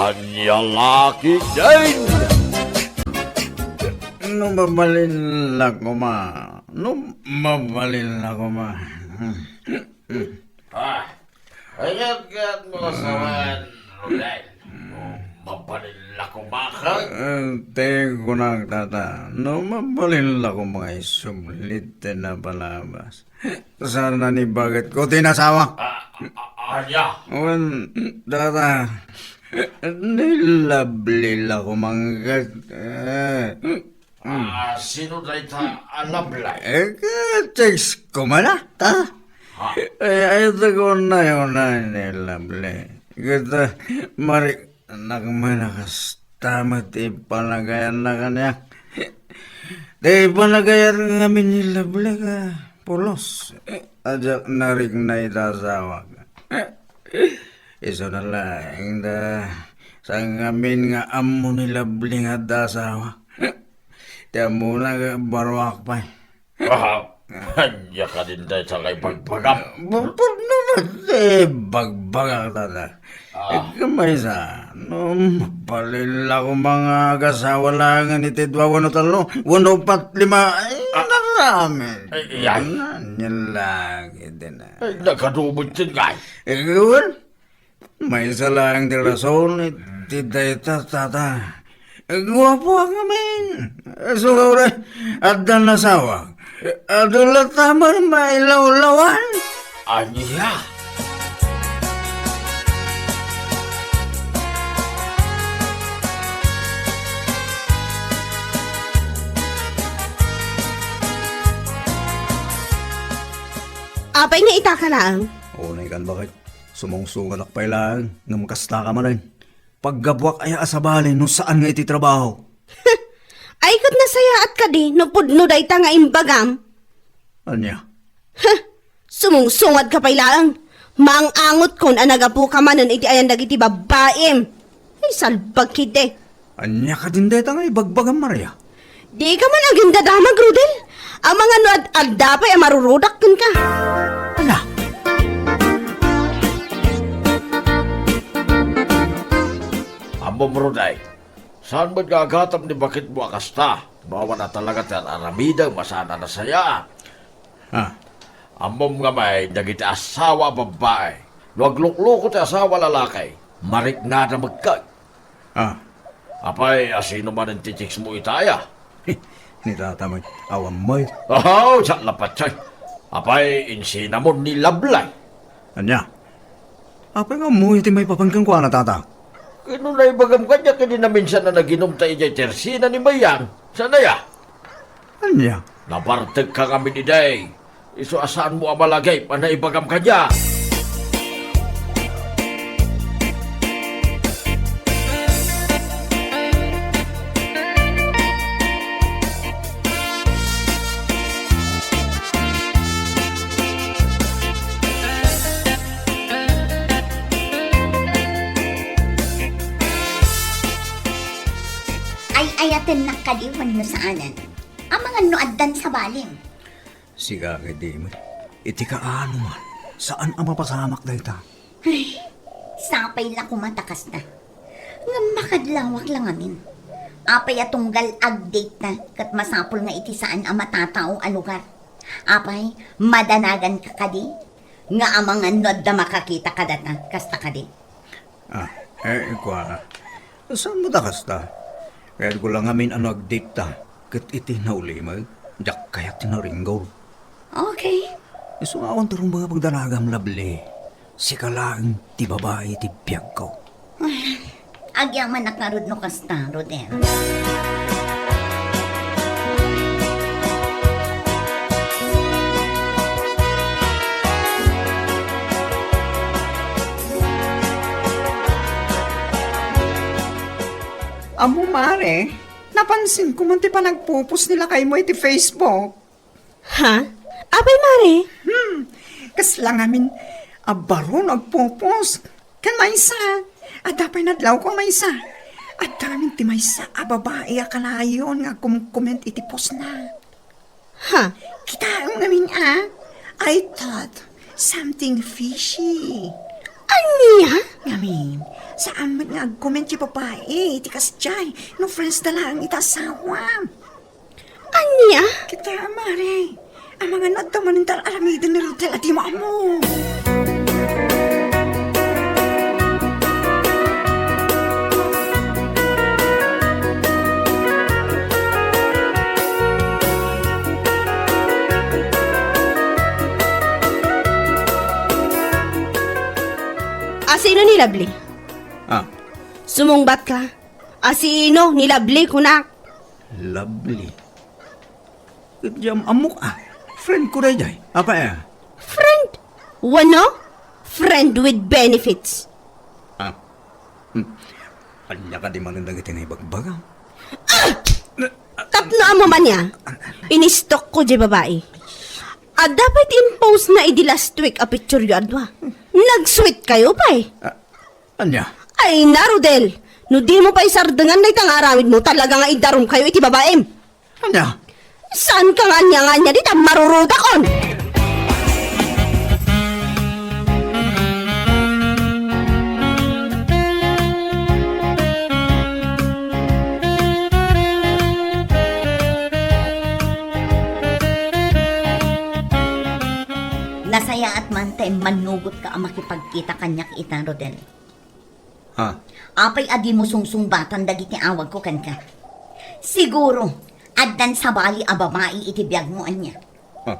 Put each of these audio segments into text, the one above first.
Anya laki din! Mabalin ako ma. Mabalin ako ma. Ayagad mo sa man, Rodel. Mabalil ako bakang. Tingin ko na tata. Mabalin ako mga isumlit na palabas. Sana ni bakit ko tinasawa? Anya? Tata. Nilabli ako mga Sino na ita alablay? text ko man na, ta? Ito ko na yun na nilabli. Kita, nakmanakas ipalagayan na kanya. Di ipalagayan kami nilabli ka, pulos. Ajak narik na itasawa ka. Iso na lang da, sa ngamin nga amo nilabli nga dasawa. Tiyan mo na barwak pa. Anya ka din dahil sa kay pagpagam. Bapag naman bagbagak tata. Kamay sa, mapalila ko mga kasawa lang ni Tidwa 1 5 ay narami. Yan. Yan lang, din na. Nakadubot din kay. Ikaw, may isa lang di rason, tidayta tata. Gwapo ang amin. Sugura, at nasawa. Adulat naman mailawlawan. Anya? Apay nga ita ka lang. Unay kan bakit? Sumungsungan akpay lang, nga makasta ka man rin. Paggabwak ay asabalin no saan nga iti trabaho. Ay kat nasaya at kadi no pudno day ta nga imbagam. Anya? Sumungsungad ka pay lang. Maangangot kon anagapu ka manon iti ayan dagiti babaem. Ay salbag kide. Anya ka din deta nga ibagbagan Maria. Di ka man aging dadamag, Rudel. Ang mga nuad-adda pa ay marurudak kun ka. Ala? Amo Roday, saan ba't gagatam ni bakit mo akasta? Bawa na talaga tayo aramidang masana na saya. Ha? Amom nga may nagiti asawa babae. Luag lukloko ti asawa lalaki. Marik na na magkag. Ha? Apay, asino man ang titiks mo itaya? Ni tata mo, awam mo. Oh, sa lapat siya. Apay, insina mo ni Lablay. Anya? Apay nga mo iti may papangkang kwa na tata. Kino na ibagam kanya kini na minsan na naginom tayo dyan tersina ni Mayang. Sana ya? Anya? Nabartag ka kami ni Day. Iso asaan mo amalagay pa na ibagam kanya. Ay ayaten nakaliwan mo sa anan. Ang mga nuaddan sa balim. Siga kay Dimo. Iti kaano man. Saan ang mapasamak dahi ta? Ay, sapay lang kumatakas na. Nga makadlawak lang amin. Apay atunggal ag-date na kat masapol nga iti saan ang matatao a lugar. Apay, madanagan ka kadi. Nga ang mga nuadda makakita ka na kasta kadi. Kwa. Saan mo takas ta? Kaya ko lang amin ano ag-date ta. Kat iti naulimag. Diyak kaya tinaringgol. Okay. Isungawan tarong mga pagdanagam labli. Sika lang ti babae ti biyag ko. Agyaman nakarod no kasta, Rodel. Amo mare, napansin ko man ti pa nagpupos nila kay mo iti Facebook. Ha? Apay mare? Kasla ngamin, abaro nagpupos. Kan maysa, at dapay nadlaw ko maysa. At damin ti maysa, babae akalayon nga comment iti post na. Ha? Kita ngamin I thought something fishy. Anya? Ngamin, Saan man nga agkoment si babae, iti kasjay, no friends na lang itasawa. Anya? Kita, Mare, ang mga nagtaman ng alamidin ni Rodel at ima mo. Asino ni Lovely? Ah, Sumungbat ka. Asino ni Lovely kunak? lovely. Kadyam amok Friend ko rin jay. Apa ya? Friend? Wano? Friend with benefits. Ah. Anya ka di manundag iti na ibagbaga. Tapnoan mo man niya. Inistok ko di babae. Dapat impose na idi last week a picture yu adwa. Nag-sweet kayo pa eh. Anya? Ay na, Rodel. No di mo pa isardangan na itang aramid mo, talaga nga idarom kayo iti babaem. Anya? Saan ka nga niya dito maruruda kon? Nasaya at mantay manugot ka ang makipagkita kanyak ita, Rodel. Ha? Apay adi mo sungsungbatan dagiti awag ko kan ka. Siguro, addan sa bali a babae iti biyag mo anya. Ha?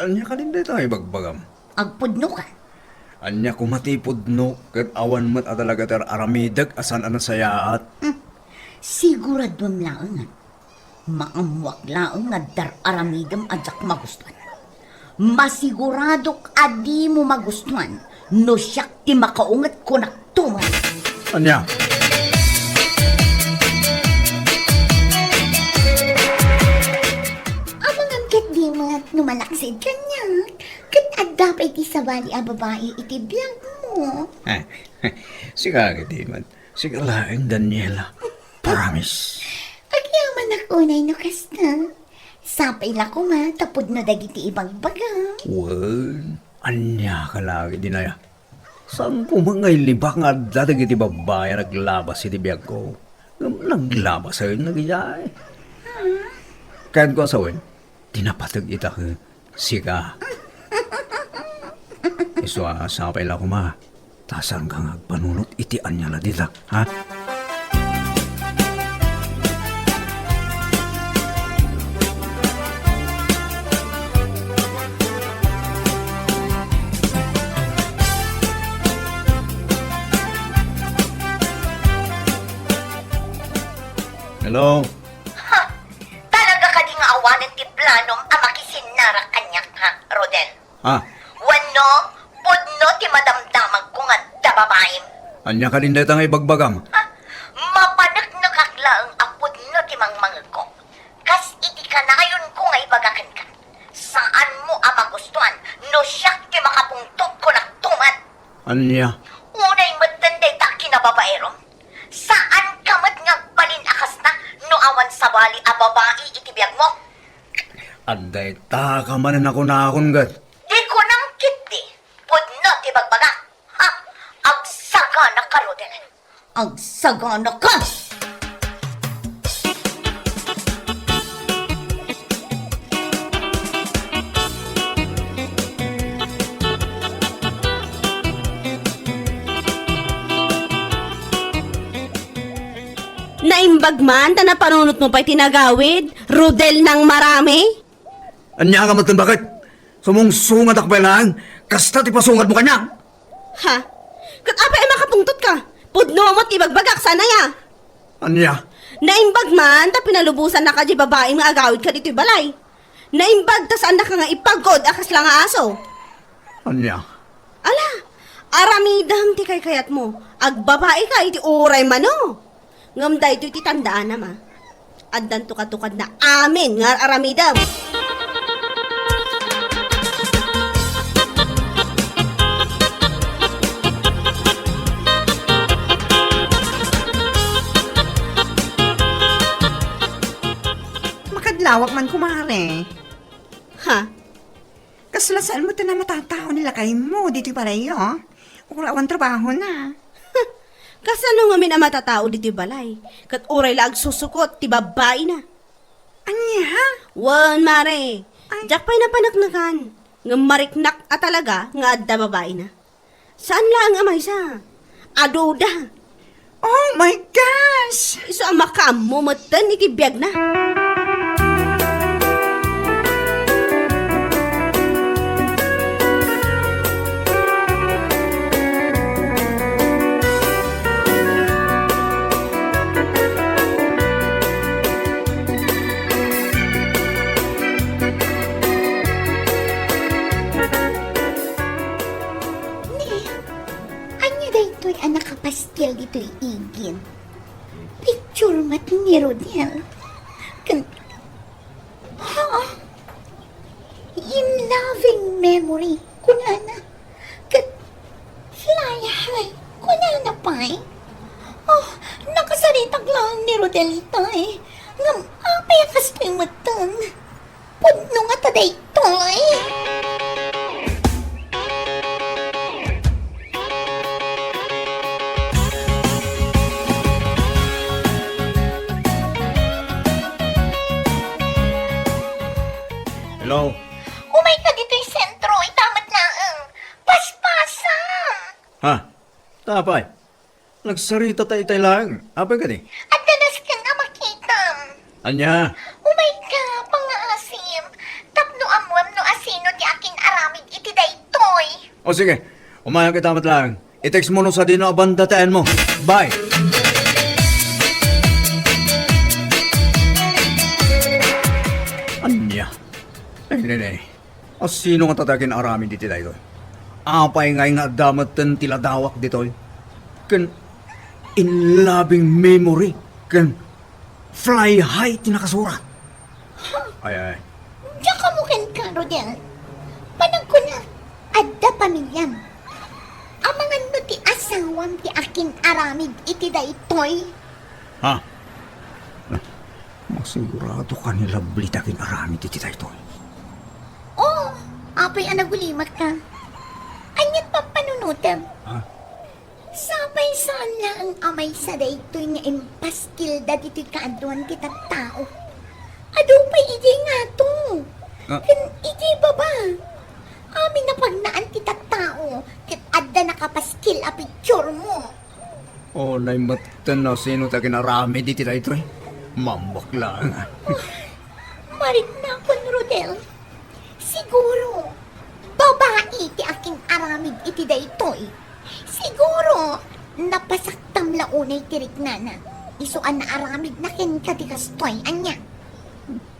Anya ka din dito ibagbagam. Agpudno ka. Anya kumatipod no, kat awan mat atalaga ter aramidag asan ana sayaat. Siguradon laang maamwak laang nga dar aramidam adyak magustuhan. Masiguradok adi mo magustuhan no siyak ti makaungat ko naktuman. Anya? Amang angkat di mga numalaksid kanya. Kat adda pa iti sabali a babae iti biyag mo. Siga di man. Siga laing Daniela. Promise. Agyaman ako na inukasta. Sapay la ko nga, tapod na dagiti ibang baga. Wan, anya ka lagi dinaya. Saan po mga ilibak nga dadag iti babae naglabas iti biyag ko? Naglabas sa'yo nagyay. Kayan ko asawin, tinapatag ita ka. Sika. Iswa, sapay la ko ma. Tasan ka nga panunot iti anya la dita, ha? Hello? Talaga ka di nga awanan ti planom a makisinarak kanyak ha, Rodel. Ha? Wano, pudno ti madamdamag ko nga da babaem. Anya ka din dito nga ibagbagam? Ha? Mapanak na kaklaang a pudno ti mangmangag ko. Kas iti kanayon ko nga ibagakan ka. Saan mo a magustuhan no siyak ti makapungtot ko naktuman. Anya? Unay matanday ta kinababaerom. Saan ka mat nga balin akas na no awan sa bali a babae iti biyag mo? Anday, taka manan ako na akong gat. Di ko nang kiti. Pudno ti bagbaga. Ha? Agsagana ka, Rodel. Agsagana ka! Naimbag man, ta na panunot mo pa'y tinagawid? Rodel ng marami? Anya ka matan bakit? Sumungsungat ako pa lang. Kasta ti pasungat mo kanya. Ha? Kat apa ay makapungtot ka? Pudno mo't ibagbagak sana ya. Anya? Naimbag man, ta pinalubusan na ka di babae nga agawid ka dito'y balay. Naimbag ta saan na ka nga ipagod akas lang nga aso. Anya? Ala, aramidang ti kay kayat mo. Agbabae ka, iti uray mano. Ngamda ito iti tandaan na ma. Addan tukad-tukad na amin nga aramidam. Makadlawak man kumare. Ha? Kaslasaan mo ito na matatao nila kay mo, dito pala yun. Kung lawan trabaho na. Kasano nga min ang matatao dito balay? Kat uray laag susukot, ti babae na. Anya, ha? Wan, mare. Jak pa'y napanaknakan. Nga mariknak at talaga nga adda babae na. Saan lang amay sa? Adoda. Oh my gosh! Iso ang makamo matan iti biyag na. Anya daytoy ang nakapastil dito'y igin. Picture mat ni Rodel. Ha? In loving memory. Kunana. Fly high. Kunana pa'y. Oh, nakasaritag lang ni Rodel ito'y. Ngam, apay akas to'y matan. Pudno nga ta daytoy. Hello? Umay ka dito'y sentro, itamat lang. Paspasan! Ha? Tapay. Nagsarita tayo lang. Apa ka di? At danas ka nga makita. Anya? Umay ka, pangaasim. Tapno amwam no asino di akin aramid iti daytoy. O sige, umayang kita lang. I-text mo no sa dino abandataan mo. Bye! Anya? Ay. Sino nga tatakin aramin dito dito? Apay nga damat ten tiladawak dito. Kan in loving memory. Kan fly high tinakasurat. Ay. Diyan ka mo ka, Rodel. Panag ko na, adda pamilyam. Ang mga no ti asawam ti akin aramid iti daytoy. Ha? Masigurado ka nila blitakin aramin dito dito. Oh, apay anagulimat ka. Anyat pa panunutam. Ha? Sabay saan lang ang amay sa daytoy nga impaskil da dito'y kaaduan kita tao. Ado pa iti nga to. Ah. Kan iti baba. Amin na pagnaan kita tao. Kat adda nakapaskil a picture mo. Oh, naimatan na sino takin aramin dito dito. Mambak lang. Marit na kon, Rodel. Siguro, babae ti aking aramid iti daytoy. Siguro, napasaktam launay tirik na. Isuan na aramid na ken katikastoy, anya.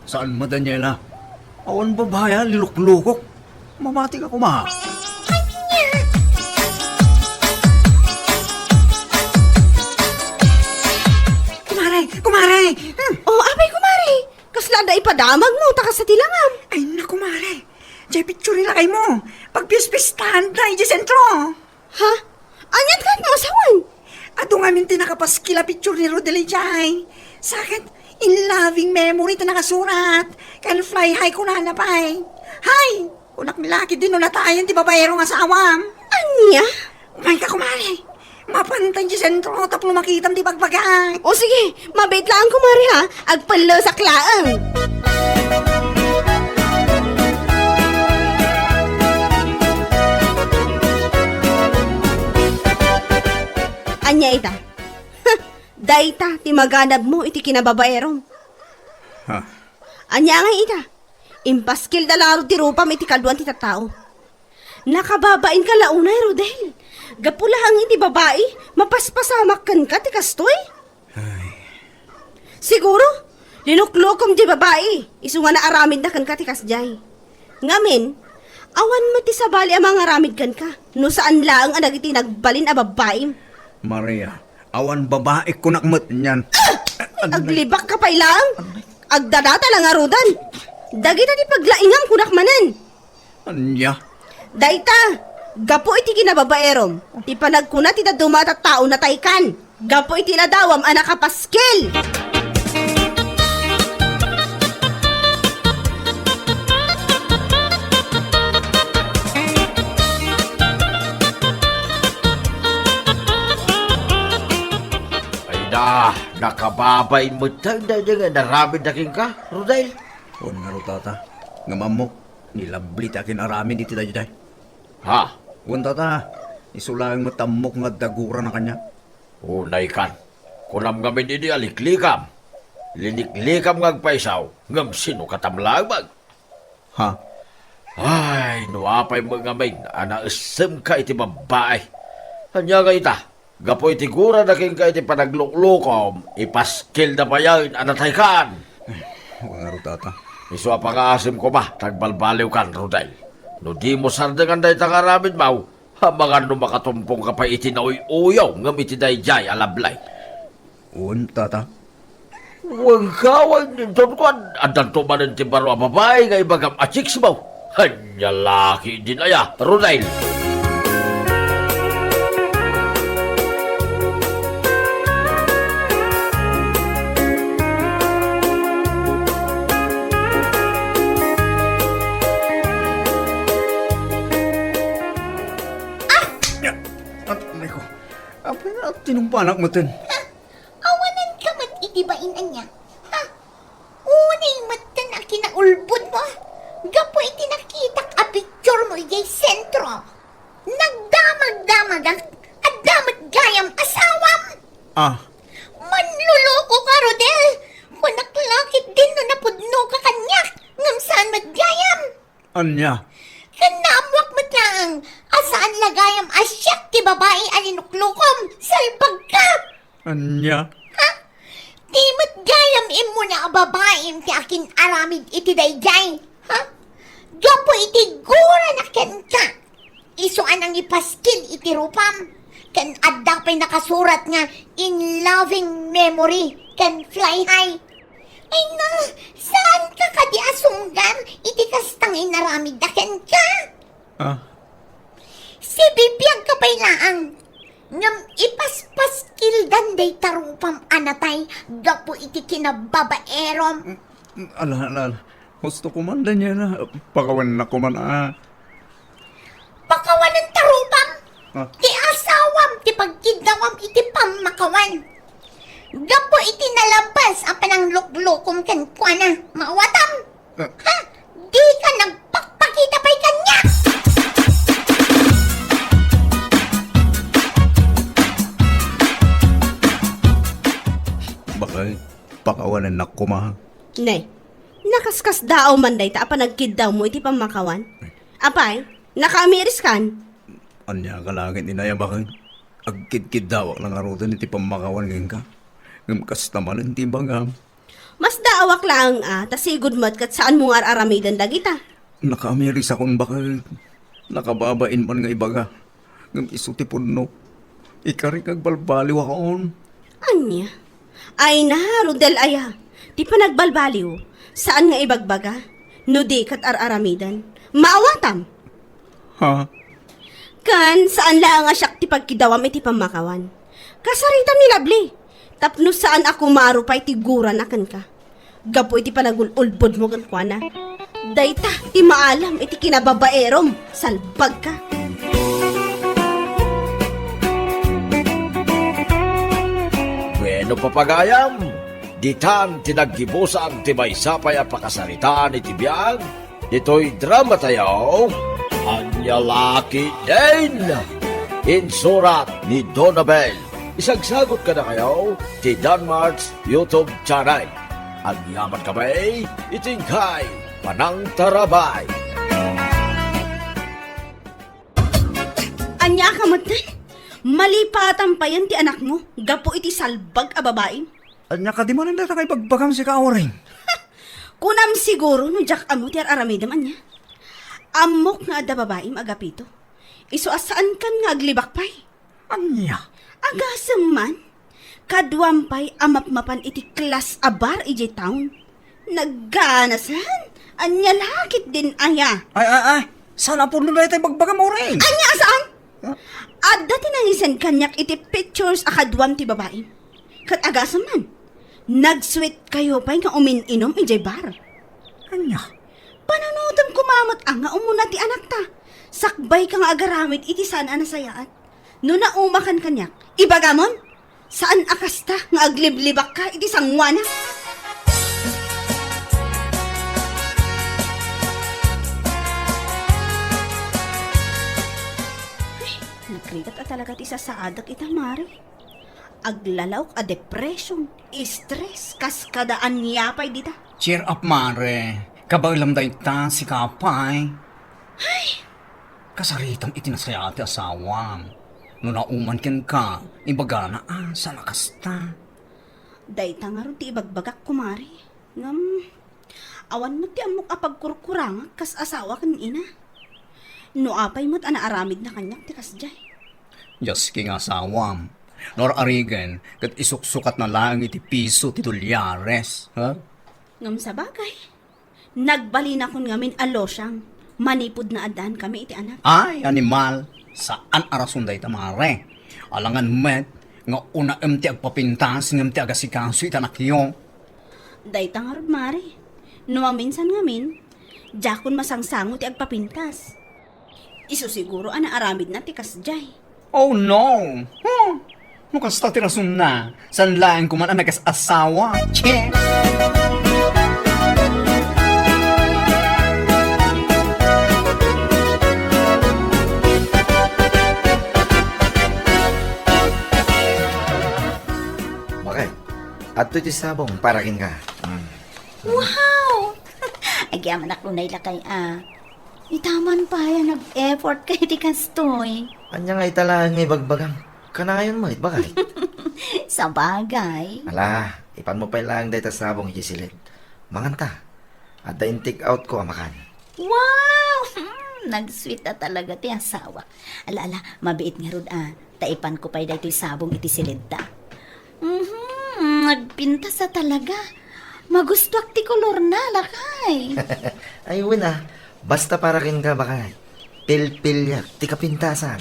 Saan mo, Daniela? Awan babaya, liluk-lukok. Mamati ka kumaha. Anya! Kumare! Oh, abay kumare. Kasla da ipadamag mo, takas sa tilangam. Ay, naku, kumare. Diyan picture nila kay mo. Pagpispistahan tayo di sentro. Ha? Anyat ka nga asawan. Ato nga minti nakapaskila picture ni Rodel Jai. Sakit, in loving memory ta nakasurat. Kan fly high ko na napay. Hay! Unak nilaki din na tayo di babayero nga sa awam. Anya? Umay ka, kumare. Mapantay di sentro tapno makitam di bagbagay. O sige, mabait lang kumare ha. Agpalo sa klaang. Anya ita. Dayta, ti maganab mo iti kinababaerom. Ha? Anya nga ita. Impaskil dalaro ti rupam iti kalduan ti tattao. Nakababain ka launay, Rodel. Gapulahang iti babae, mapaspasamak kan ka ti kastoy. Siguro, linuklukom di babae, isu nga naaramid na kan ka ti kasjay. Ngamin, awan mo ti sabali ang mga aramid kan ka, no saan lang ang nagiti nagbalin a babae. Maria, awan babae ko nakmat niyan. Aglibak ka pa ilang, agdadata lang arudan. Dagita ti paglaingang kunakmanan. Anya? Dayta, gapo iti kinababaerom. Ti panagkuna ti dadumata tao na taykan. Gapo iti ladawam anak kapaskil. nakababain mo tayo na nga naramid na king ka, Rodel. O nga ro tata, nga mamok, nilabli takin arami di tayo day. Ha? O tata, isulang matamok nga dagura na kanya. Unay kan, kunam ngamin ini aliklikam. Liniklikam nga agpaisaw, ngam sino katamlagbag. Ha? Ay, nuapay mo ngamin, anaasem ka iti babae. Hanya nga ita, gapo iti gura na king ka iti panagluklukom, ipaskil na bayan anatay kan. O nga ro tata. Iso apang-aasim ko ba, tagbalbaliw kan, Rodel. No di mo sardangan dahi tangaramin mau, hamangan no makatumpong ka pa iti na uyaw, ngam iti dahi jay alablay. O tata. Huwag kawag ninton ko, adan tumanin ti baro a babae nga ibagam achiks mo. Hanya laki din aya, Rodel. At ko, apa nga tinumpanak mo tin? Awanan ka mat itibain anya. Ha? Unay matan a kinaulbod mo. Gapo iti nakitak a picture mo ijay sentro. Nagdamag-damag at damat gayam asawam. Ah, Manluloko ka, Rodel. Kung naklakit din no napudno ka kanyak. Ngam saan matgayam. anya. Kanamwak mo lang. Asaan lagayam asyak ti babae alinuklukom. Salbag ka. Anya. Ha? Di matgayam imo na a babae ti akin aramid iti dayjay. Ha? Gapo iti gura na ken ka. Isuan ang ipaskil iti rupam. Ken adda pa'y nakasurat nga in loving memory ken fly high. Ay na, saan ka kadi asunggan iti kastang inaramid na ken ka? Ah, Si bibiyag ka pa'y laang. Ngam ipaspaskil danday tarupam anatay. Gapo iti kinababaerom. ala. Gusto ko man din yan na. Pakawan na ko man Pakawan ng tarupam. Ah. Ti asawam, ti pagkidawam, iti pamakawan. Gapo iti nalabas, ang panangluklukom ken kuana, maawatam. Ah. Ha? Di ka nagpakpakita pa'y kanya. Bakit? Pakawanan na ko ma. Nay, nakaskas daaw man day ta apa nagkid daw mo iti pamakawan. Apay, nakaamiris kan. Anya ka langit inaya bakit? Agkid-kid daw lang arutan iti pamakawan ngayon ka. Ngamkas naman ang timbangam. Mas daawak lang tasigod mo't kat saan mo nga aramidan dagita. Nakaamiris akong bakit. Nakababain man nga ibaga. Ngam isuti punno. Ikaring agbalbaliw akon. Anya? Ay na, Rodel aya. Di pa nagbalbaliw. Saan nga ibagbaga? No di kat aramidan. Maawatam. Ha? Kan, saan lang nga siyak ti pagkidawam iti pamakawan. Kasaritam ni Labli. Tapno saan ako marupay ti gura na kan ka. Gapo iti panagululbod mo kan kuana. Dayta, ti maalam iti kinababaerom. Salbag ka. Bueno papagayam, ditan tinaggibusan ti may sapay a pakasaritaan iti biyag. Ito'y drama tayo. Anya laki din. Insurat ni Donabel. Isagsagot ka na kayo ti Danmarks YouTube channel. Ang yaman kami, itingkay, panang tarabay. Anya ka matay? Malipatan pa yan ti anak mo. Gapo iti salbag a babae. Anya ka di mo nang kay pagbagam si kaoring. Kunam siguro no jak amo ti aramidam anya. Amok nga ada babae agapito. Iso asaan kan nga aglibakpay. Anya? Agasam man. Kadwampay amapmapan iti klas abar iji town. Nagganasan. Anya lakit din aya. Ay. Sana po nung tayo pagbagam oring. Anya asaan? Adda tinangisan kanyak iti pictures akadwam ti babae. Kat agasam man. Nag-sweet kayo pa'y nga umin-inom ijay bar. Anya? Pananutam kumamot ang nga umuna ti anak ta. Sakbay ka nga agaramid iti sana nasayaat. No naumakan kanyak, ibagamon, Saan akasta nga agliblibak ka iti sangwana? Ay, nagrigat at talaga ti sasaadak ita mare. Aglalawk a depression, stress, kaskadaan niya pa'y dita. Cheer up, mare. Kabailam da ita si Kapay. Kasaritam itinasaya ati asawam. No nauman ken ka, ibaga na sa nakasta. Dayta nga ron ti ibagbagak kumari. Ngam, awan mo ti amok apagkurkurang kas asawa kan ina. No apay mo't anaaramid na kanyak ti kasjay. Just king asawam. Nor arigan, kat isuksukat na lang iti piso ti dolyares. Ha? Ngam sa bagay. Nagbali na kun ngamin alosyang. Manipod na adan kami iti anak. Ay, animal. Saan arason day tamare? Alangan met, nga una ti agpapintas, ngam ti agasikaso itanakyo. Dayta nga ron mari. No minsan ngamin, jakon masangsango ti agpapintas. Isu siguro anaaramid na ti kasjay. Oh no! Mukasta ti rason na. San lang kuman ang nag-asawa? Che! Bakit? At ito sabong, parakin ka. Wow! Agyaman ako na ilakay itaman pa yan nag-effort kay di kastoy. Anya nga italaan ngay bagbagang. Kanayon mo, bakit? Sa bagay. Ala, ipan mo pa lang dahil sabong ikisilid. Manganta. At dahin take out ko amakan. Wow! Nag-sweet na talaga ti asawa. Ala, mabiit nga rod taipan ko pa dahil sabong iti silid ta. Nagpinta sa talaga. Magustuak ti kolor na, lakay. Ay, wina. Basta parakin ka, bakit? Pil-pilyak, ti kapintasan.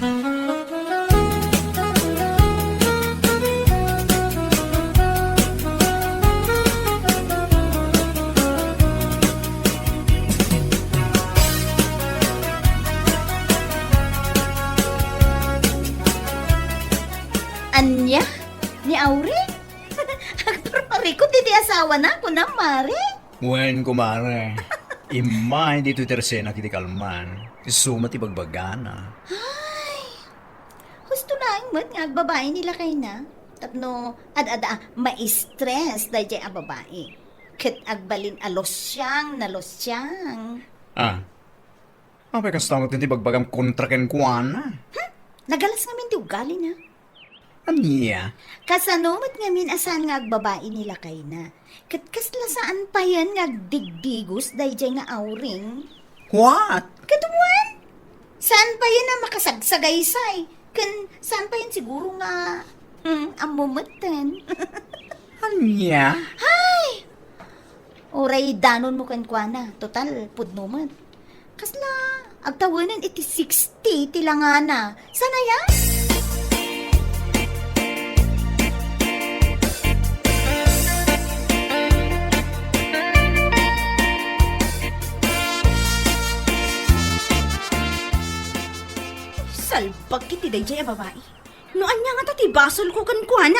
Anya? Ni Aure? Agparparikot ti asawa na ko na, Mare. Wen, kumare. Imay dito tersena kiti kalman. Suma ti bagbagana. Gusto na ang mat nga agbabae nila kay na. Tapno, ma-stress dahil dyan ang babae. Kat agbalin alosyang, nalosyang. Apay kastamot ti bagbagam kontraken kuana. Nagalas ngamin ti ugali na. Anya? Kasanomat ngamin asan nga agbabae nila kay na. Kat kasla saan pa yan nga digdigos dahil dyan nga auring. What? Katuwan? Saan pa yan na makasagsagaysay? Saan pa yan siguro nga amumatan? Anya? Oray danon mo kan kwa na. Total, pudnumat. Kasla, agtawanan iti 60 tilangana. Sana yan? Salbag kiti dayjay a babae. No anya nga tati basol ko kan kuana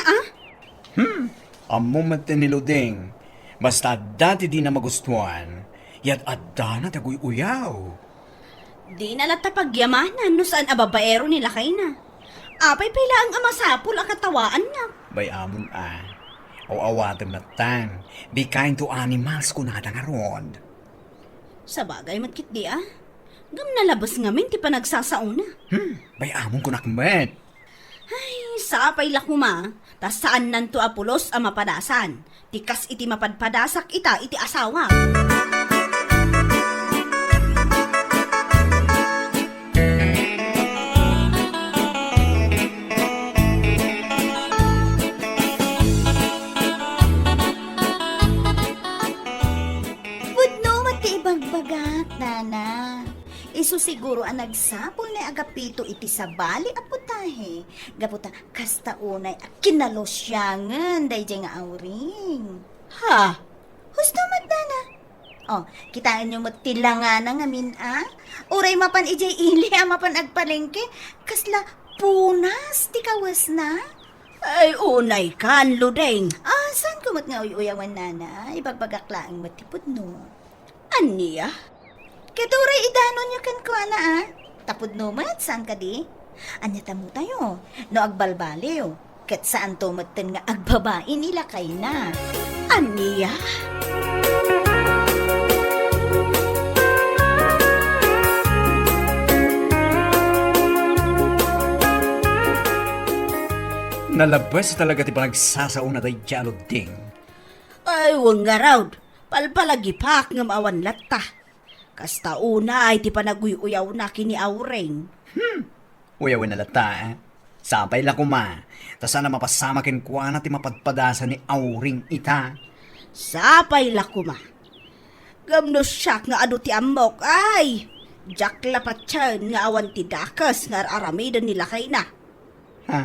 Amo man tiniluding. Basta dati di na magustuhan. Yat adda na tagoy uyaw. Di na lata pagyamanan no saan a babaero nila kay na. Apay pila ang amasapol a katawaan na. Bay amon O awatem na tan. Be kind to animals ko na nga rod. Sa bagay matkit di Gam nalabas ngamin ti panagsasauna. Bay amon ko nakmet. Ay, sapay lakuma. Tas saan nanto apulos a mapadasan. Tikas iti mapadpadasak ita iti asawa. Budno mati ibagbagat, nana. Isu siguro ang nagsapol na agapito iti sabali aputahe. Gaputa, kasta unay kinalosyangan day dyan nga auring. Ha? Husto madana. Oh, kitaan nyo matilangan ng amin, Uray mapan ijay ili, mapan agpalengke. Kasla punas, ti kawas na. Ay, unay kan, Ludeng. Saan ko mat nga uyawan nana? Ibagbagaklaang matipod no. Aniya? Katuray idanon nyo kan ko ana Tapod no mat, saan ka di? Anya tamo tayo, no agbalbaliw. Kat saan to maten nga agbabae nila kay na. Aniya? Nalabas talaga ti panagsasauna tayo dyan, ding. Ay, wang nga raw. Palpalagipak nga maawan lata. Kasta una ay ti panaguyuyaw na kini Aureng. Uyawin na lata, eh. Sapay la kuma. Ta sana mapasamakin ko na ti mapadpadasa ni Auring ita. Sapay lakuma. Gamno siyak nga ado ti amok ay. Jak lapatyan nga awan ti dakas nga aramidan nila kay na. Ha?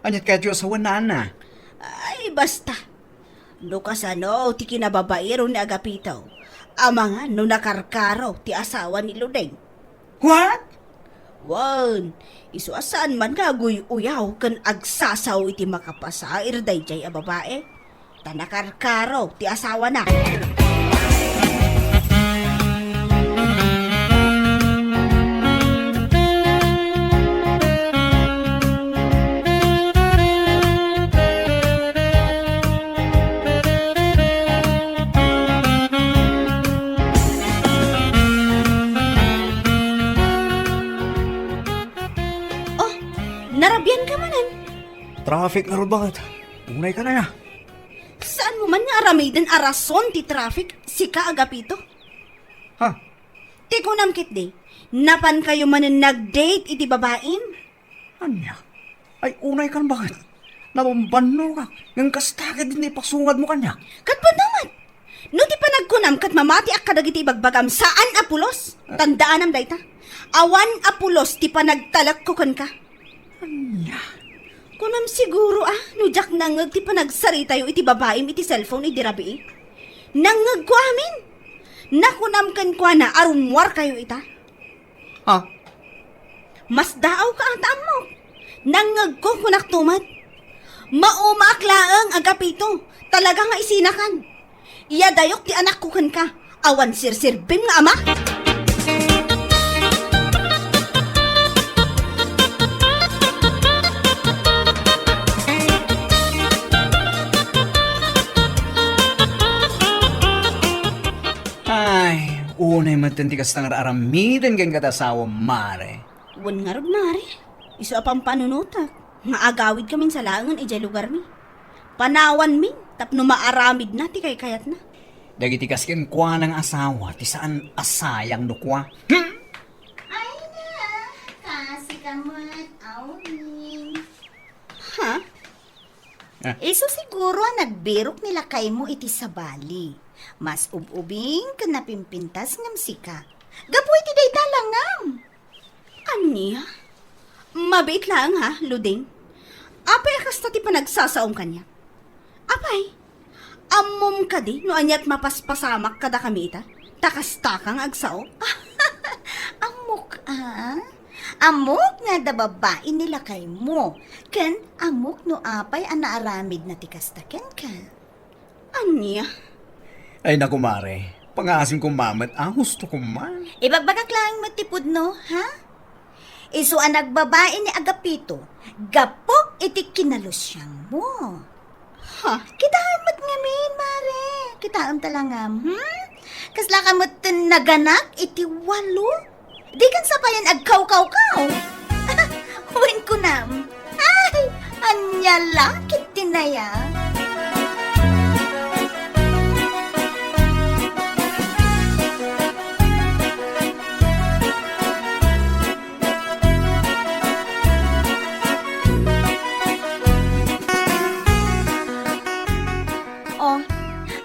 Anyat kaya Diyos sa wanana. Ay, basta. No kasano ti kinababaero ni Agapito. Amangan no nakarkaro ti asawa ni Ludeng. What? Wan, isuasaan man nga uyaw kan agsasaw iti makapasair dayjay a babae. Tanakarkaro ti asawa na. Narabyan ka manan. Traffic na rin bakit? Unay ka na ya. Saan mo man nga aramidan arason ti traffic si ka Agapito? Ha? Ti kunam kit di. Napan kayo manan nag-date iti babaim? Anya? Ay, unay ka na bakit? Nabambano ka. Ngang kastakit din ipasungad mo kanya. Kat panungat. No ti panagkunam kat mamati ak kadagiti bagbagam saan apulos? Tandaan am dayta. Awan apulos ti panagtalak ko kan ka. Anya? Kunam siguro no jak nangag ti panagsarita yo iti babaim iti cellphone iti rabi. Nangag ko amin. Nakunam kan kwa na arumwar kayo ita. Ha? Mas daaw ka ang tamo. Nangag ko kunak tumat. Maumaklaang Agapito. Talaga nga isinakan. Iya dayok ti anak ko kan ka. Awan sirsirbim nga ama. Ay, unay matentikas na nga aramidan kang katasawa, mare. Wan nga rod mare. Iso apang panunutak. Nga agawid kami sa langan ijay lugar mi. Panawan mi. Tapno maaramid na ti kay kayat na. Dagiti kaskin kwa ng asawa, ti saan asayang nukwa. Ay na, kasi kamat, Auring. Ha? Iso siguro nagbirok nila kay mo iti sa bali. Mas ububing ka napimpintas ngam sika. Gapoy ti day talangam. Anya? Mabait lang ha, Luding. Apay akasta ti panagsasaong kanya. Apay, amom ka di no anyat mapaspasamak kada kami ita. Takas-takang agsao. Amok Amok nga da babae nila kay mo. Ken amok no apay anaaramid na tikastaken ka. Anya? Ay naku, mare. Pangasim kong mamat, gusto ko man. Ibagbagak lang matipod no, ha? Iso ang nagbabae ni Agapito, gapok iti kinalusyang mo. Ha? Kitaamot ngamin, mare. Kitaam talangam, Kasla ka mo't naganak iti walo. Di kan sapayan agkaw-kaw-kaw. Huwin ko nam. Ay, anya lakit tinaya.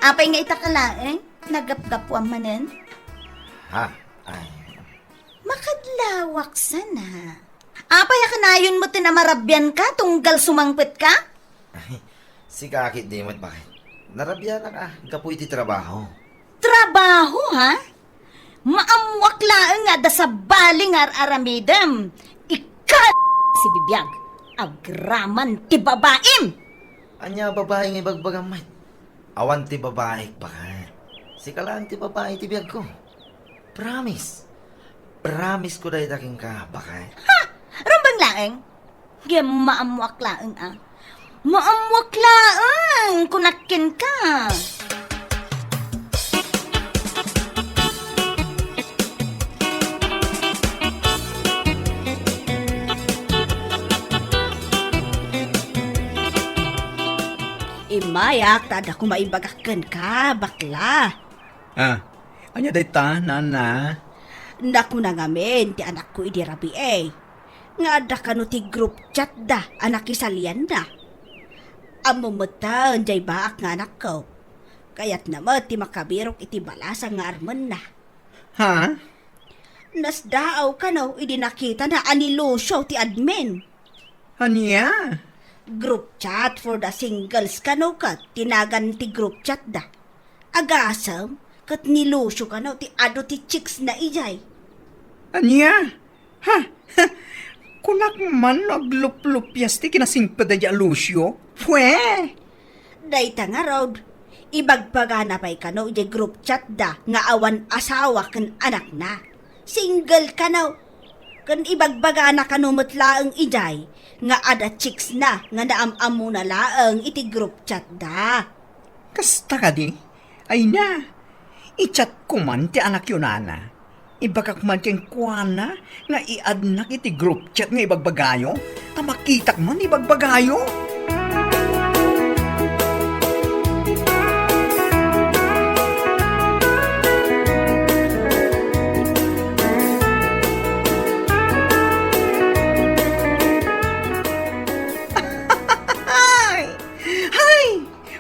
Apay nga itakalaeng, nagapgapuan manen. Ha? Ay, Makadlawak sana. Apay akanayon mo tinamarabyan ka, tunggal sumangpit ka? si kakit di mo't bakit? Narabyan na ka, kapoy ti trabaho. Trabaho, ha? Maamwak laeng nga da sa baling aramidam. Ikat si bibiyag. Agraman ti babaim! Anya babae nga ibagbagamay. Awan ti babae bakay. Sika lang ti babae ti biyag ko. Promise. Promise ko dahi taking ka bakay. Rumbang laeng? Gaya maamuak laeng ah. Maamuak laeng kunakin ka. Imayak, tada ko maibagakan ka, bakla. Anya day ta, nana? Naku na ngamin, ti anak ko idirabi eh. Nga ada ka no ti group chat da, anak isalian da. Amo mo ta, jay baak nga anak ko. Kaya't naman ti makabirok iti balasa nga arman na. Ha? Nasdaaw ka no, idi nakita na anilusyo ti admin. Anya? Group chat for the singles kano ka, tinagan ti group chat da. Agasam, kat nilusyo kano ti ado ti chicks na ijay. Anya? Ha? Kunak man naglup-lupyas ti kinasingpa da ya Lucio? Pwe? Dayta nga road, ibagbaga na pa'y kano ijay group chat da nga awan asawa kan anak na. Single kano. Kan ibagbaga na kanumot laeng ijay, nga ada chicks na nga naamam mo na laeng iti group chat da. Kasta ka di? Ay na, i-chat ko man ti anak yun, nana. Ibagak man tiyang kuwana nga i-adnak iti group chat nga ibagbagayo, ta makitak man ibagbagayo.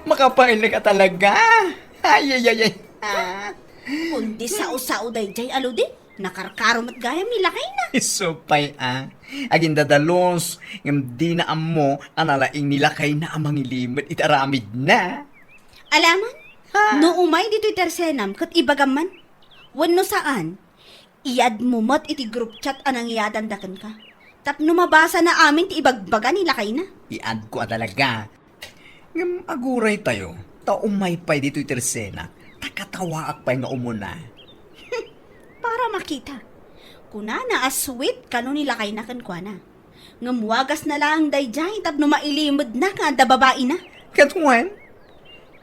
Makapail ka talaga. Ay, ay, ay, ay. Kundi sao-sao day jay aludin, nakarkarom at gayam nilakay na. Isupay aging dadalos, ngam di na amo, analaing nilakay na amang ilimit itaramid na. Alaman, no umay dito'y tersenam kat ibagaman. Wano saan, iyad mo mat iti group chat anang iyadandakan ka. Tapno mabasa na amin ti ibagbaga nilakay na. I-add ko talaga. Ngam aguray tayo, taumay pa'y dito'y tersena, takatawaak pa'y nga umuna. Para makita. Kuna na asweet kano nila kay nakankwana. Ngamuwagas na lang dayjay tapno mailimod na nga da babae na. Katwan,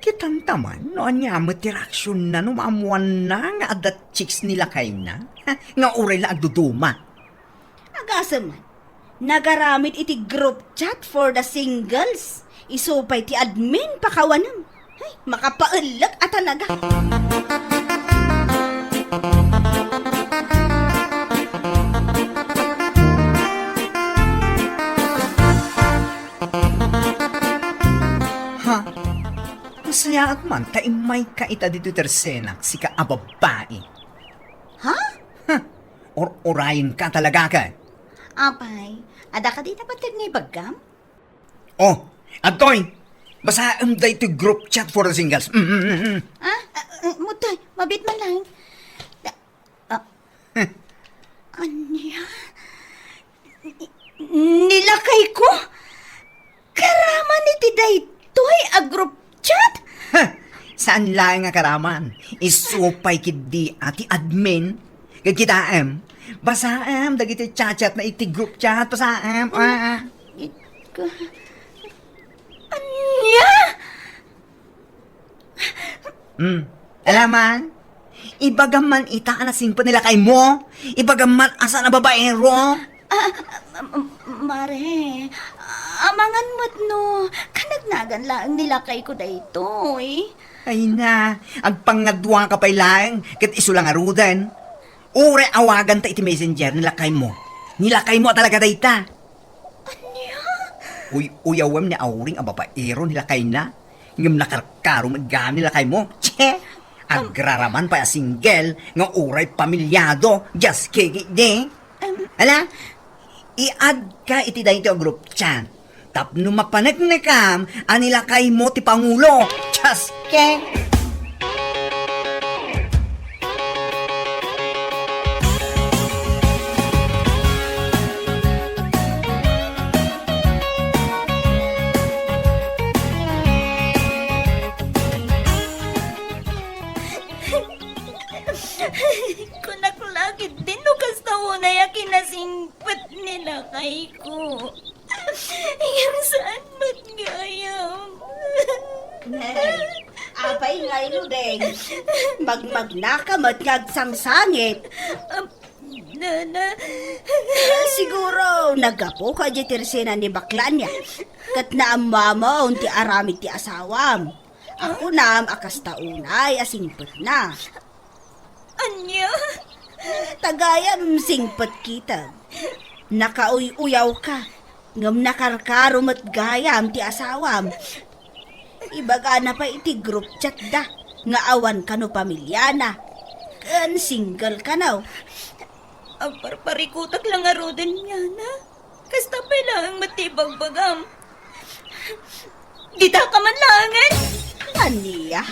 kitang taman, noon nga matiraksyon na numamuan na nga adat chicks nila kay na, nga uray la agduduma. Agasa man, nagaramit iti group chat for the singles. Isupay ti admin pakawanam. Ay, makapaalag at talaga. Ha? Masaya at man, taimay ka ita dito tersenak, si ka ababae. Ha? Orayin ka talaga ka. Apay, ada ka di dapat nga ibagam? Oh, Adoy, basta day to group chat for the singles. Mutay, mabit man lang. Anya? Nilakay ko? Karaman iti daytoy a group chat? Saan lang nga karaman? Isupay kidi ati admin. Kagkitaam. Basaam, dagiti chat-chat na iti group chat. Basaam. Anya? Alaman? Ibagaman ita anasing pa nila kay mo. Ibagaman asa na babaero. Mare, amangan mo't no, kanagnagan lang nilakay ko daytoy. Ay na, agpangadwa ka pa'y lang, kat iso lang arudan. Ure awagan ta iti messenger, nilakay mo. Nilakay mo talaga dayta. Anya? Uyawam ni auring ang babaero nilakay na. Ngam nakarkaro magam nilakay mo. Che, agraraman pa single, nga uray pamilyado, just kiki de. Ala, i-add ka iti dahito group chat. Tapno mapanagnakam, anilakay mo ti Pangulo. Just ke. sakay ko. Yung saan ba't gayam? Apay nga Ludeng. Magmagnakamat ngagsangsangit. Nana, Siguro, nagapo ka di tirsena ni baklan niya. Kat na ang mama unti aramid ti asawam. Ako na akas taunay asingpet na. anya? Tagayam singpet kita. Nakauyaw ka. Ngam nakarkaro mat gayam ti asawam. Ibaga na pa iti group chat da. Nga awan ka no pamilya na. Kan single ka na. Ang parparikutak lang aro din niya na. Kasta pa lang matibagbagam. Dita ka man langan. Aniya?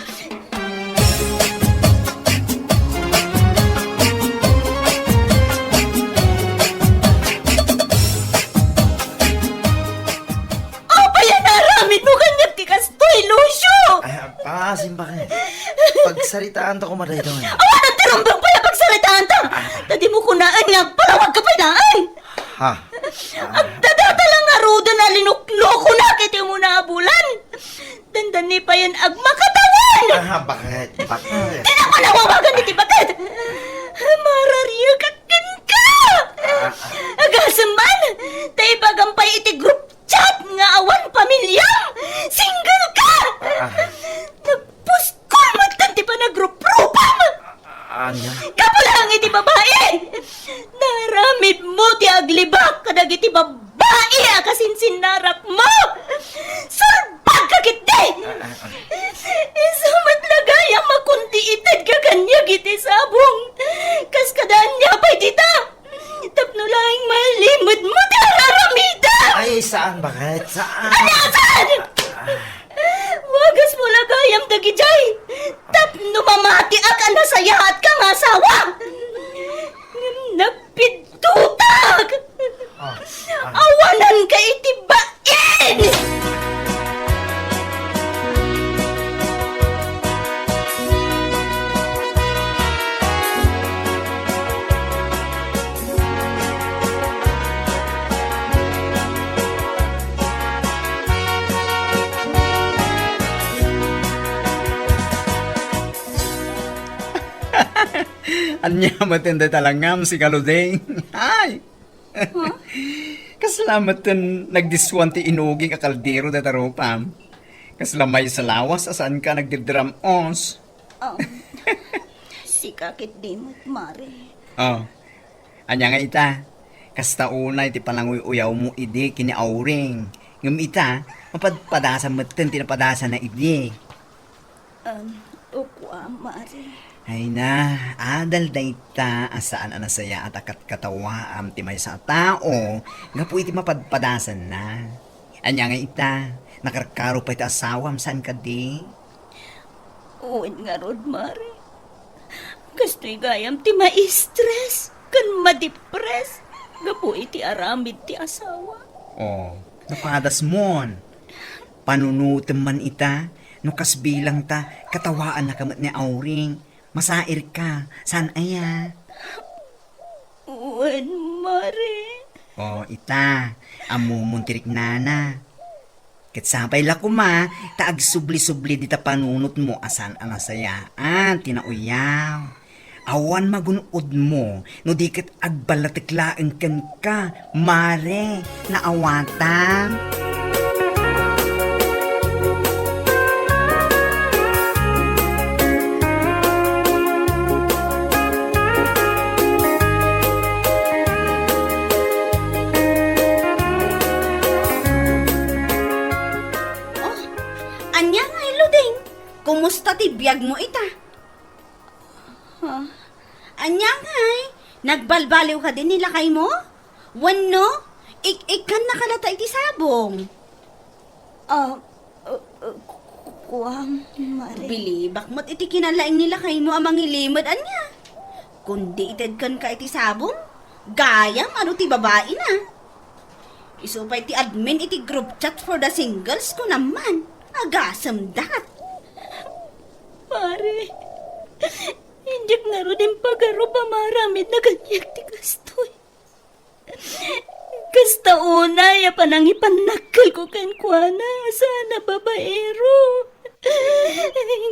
Apa yan naramit mo kanyang tikastoy, Lucio? Ay, pasim ba kayo? Pagsaritaan to ko maday doon. Awan ang tirumbang pa yung pagsalitaan ta. Tadi mo kunaan nga, palawag ka pa daan. Ha? Ang dadata lang nga ruda na linukloko na kiti mo na abulan. Dandan ni pa yan agmakatawan. Ah, bakit? Bakit? Di na ko nawawagan ni Tibagat. Marariya kakin ka. Agasam man, tayo bagampay iti group chat nga awan pamilya. Single ka. Nagpuskol magtanti pa na group propam. Anya? Kapulang iti babae! Naramid mo ti aglibak kadag iti babae akasinsin narap mo! Surbag ka kiti! Isumat lagay ang makunti ited kaganyag iti sabong! Kas kadaan niya pa'y dita! Tapno lang malimod mo ti araramida! Ay, saan? Bakit? Saan? Saan? Wagas mo lagayam dagijay! Tapno mamati ak nasayahat kang asawa! Napidutag! Awanan ka itibain! Anya matanda talangam si Kaludeng. Ay! Kaslamatan nagdiswanti inugi ka kaldero da taropam. Kaslamay sa lawas asaan ka nagdidram os. Si kakit di mo't mare. Oh. Anya nga ita. Kasta una iti palanguy-uyaw mo idi kini auring. Ngam ita, mapadpadasan matan tinapadasan na idi. Ukwa mare. Ay na, adal da ita asaan anasaya at akat katawa am timay sa tao nga po iti mapadpadasan na. Anya nga ita, nakarkaro pa iti asawam saan ka di? Uwin nga rod mare. Kasto'y gayam ti ma-stress. Kan ma-depress. Gapo iti aramid ti asawa. Oh, napadas mon. Panunutem man ita, no kasbilang ta, katawaan na kamat ni Auring. Masair ka, saan aya? Uwin mare. Oh, ita, amumuntirik nana. Kitsapay lakuma, taag subli-subli dita panunot mo asan ang nasayaan, tinauyaw. Awan magunod mo, no di kat agbalatiklaan kan ka, mare, naawatan. Anya nga Ludeng. Kumusta ti biyag mo ita? Anya nga nagbalbaliw ka din nila kay mo? Wano? Ikan nakalata iti sabong. Kuwang mare. Bilibak mo't iti kinalaing nila kay mo amang ilimod anya. Kundi ited kan ka iti sabong, gayam ano ti babae na. Isupay ti admin iti group chat for the singles ko naman. Agasam dat. Pare, hindi nga ro din pagaro pamaramid na ganyak ti kastoy. Kasta una, ya panangipanakal ko kan kuana. Sana babaero.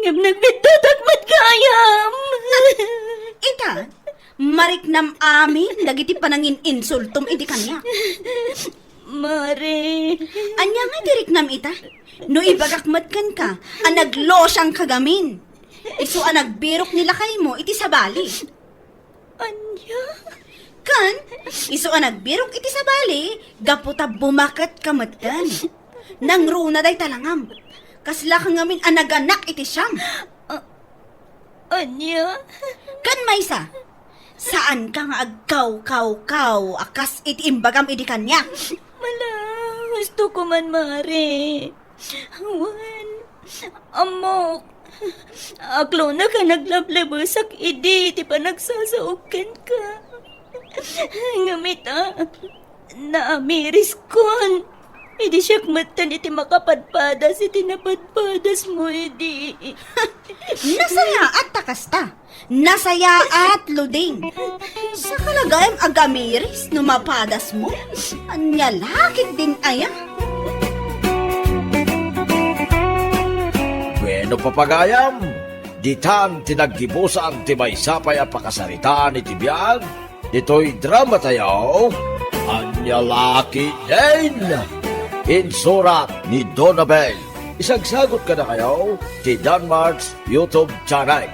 Ngam nagbitutak matkayam. Ita, mariknam amin, dagiti panangin insultum iti kanya. Mare. Anya nga diriknam ita? No ibagakmat kan ka, anaglosyang kagamin. Isu anagbirok nila kay mo, iti sabali. Anya? Kan, isu anagbirok iti sabali, gaputa bumakat kamatgan. Nang runa day talangam. Kasla kang ngamin anaganak iti siyam. Anya? Kan maysa, saan ka nga agkaw, akas iti imbagam iti kanya. Mala, gusto ko man, Mare. Awan, amok. Aklo na ka naglablabasak, idi, ti pa nagsasaukan ka. Ngamit naamiris kon. Idi siyakmatan iti makapadpadas, iti napadpadas mo, idi. Nasaya at takasta. Nasaya at luding. Sa kalagayang agamiris, numapadas mo. Anya lakit din aya. Bueno papagayam, ditan tinaggibusan ti may sapay a pakasaritaan iti biyag, dito'y drama tayo, Anya Laki din! Insurat ni Donabel. Isagsagot ka na kayo ti Danmarks YouTube channel.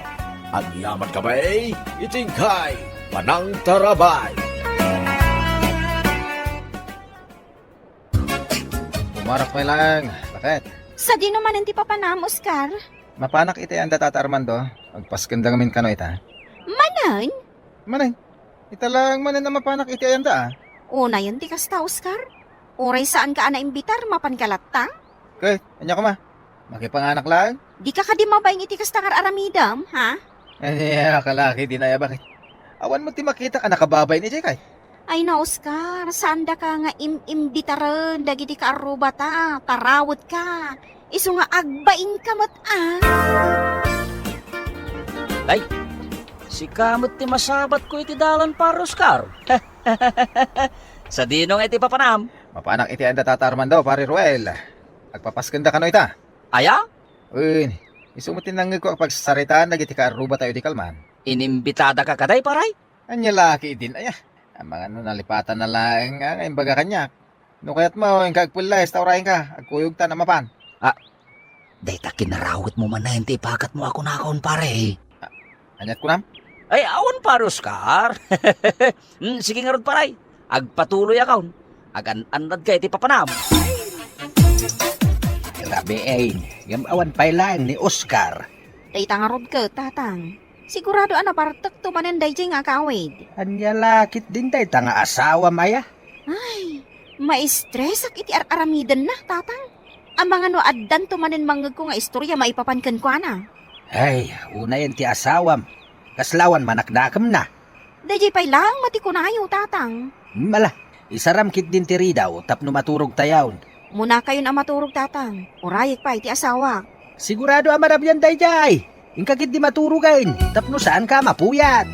Ang yaman kamay, itingkay, panang tarabay. Umarap may lang. Bakit? Sa di naman hindi pa panam, Oscar. Mapanak iti anda Tata Armando. Agpaskandang min kano ita. Manan? Manay. Ita lang manan na mapanak iti anda Una yun ti kasta, Oscar. Oray saan ka imbitar, mapankalatta? Okay, anya ko ma. Makipanganak lang. Di ka kadi mabayang iti kasta kar aramidam, ha? Ay, kalaki din na bakit? Awan mo ti makita ka nakababay ni Jekay. Ay na, Oscar. Saan da ka nga imbitaran, dagiti ka arubata, tarawot ka. Iso nga agbain ka mat, Si kamot ti masabat ko iti dalan para Oscar. Sa dinong iti papanam. Mapanak iti anda Tata Armando, pare Ruel. Agpapaskanda kano ita. Aya? Uy, isumutin lang ko kapag saritaan nagiti ka aruba tayo di kalman. Inimbitada ka kaday, paray? Anya laki din, aya. Ang mga nalipatan na lang nga baga kanyak. No kaya't mo, yung kagpula, estaurahin ka, agkuyog ta na mapan. Dahita kinarawit mo man na hindi ipakat mo ako nakaon, pare. Anyat ko nam? Ay, awan para Oscar. Sige nga ron, paray. Agpatuloy akon. Agan-anad ka iti papanam. Grabe eh, gamawan pa lang ni Oscar. Dayta nga rod ka, tatang. Sigurado ana partek to mananday jay nga kawid. Anya lakit din tayo nga asawa maya. Ay, ma-stress ak iti aramidan na, tatang. Ang mga no addan to manen manggag ko nga istorya maipapankan ko na. Ay, una yan ti asawam. Kaslawan manakdakam na. Dayjay pay lang matikunayo, tatang. Mala, isaram kit din ti ridaw tapno maturog tayaw. Muna kayo na maturog, tatang. Urayik pa iti asawa. Sigurado amarabyan day jay. Ingkakit di maturugain, tapno saan ka mapuyat.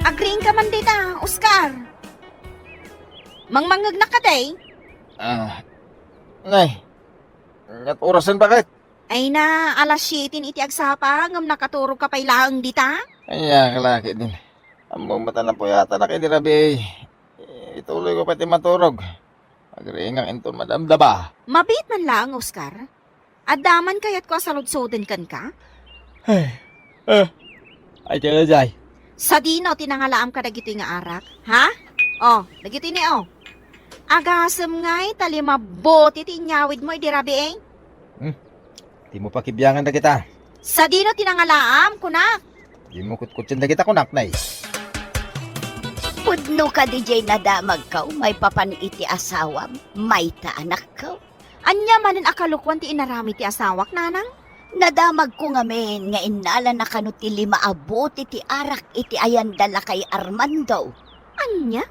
Agreeing ka man dita, Oscar. Mangmangag na ka day. Nay, at orasan bakit? Ay na, alas 7 iti agsapa, ngam nakaturog ka pay lang dita. Ay, kalaki din. Ang mata na po yata na kayo dirabi. Ituloy ko pati maturog. Agringang ito madamdaba. Mabit man lang, Oscar. Adaman kayat ko asaludsoden kan ka? Ay, tiyan jay. Sa dino, tinangalaam ka dagito nga arak. Ha? Oh, dagito ni oh. Agasam nga'y talimabot iti inyawid mo, idirabi eh. Di mo pa kibyangan na kita. Sa dino, tinangalaam, kunak. Di mo kutkutsin na kita kunak, nay. Pudno ka DJ na damag ka, may papan iti asawam, may taanak ka. Anya manen akalukwan ti inarami ti asawak, nanang? Nadamag ko nga men, nga inala na kanot ti 5 abot iti arak iti ayan dala kay Armando. Anya?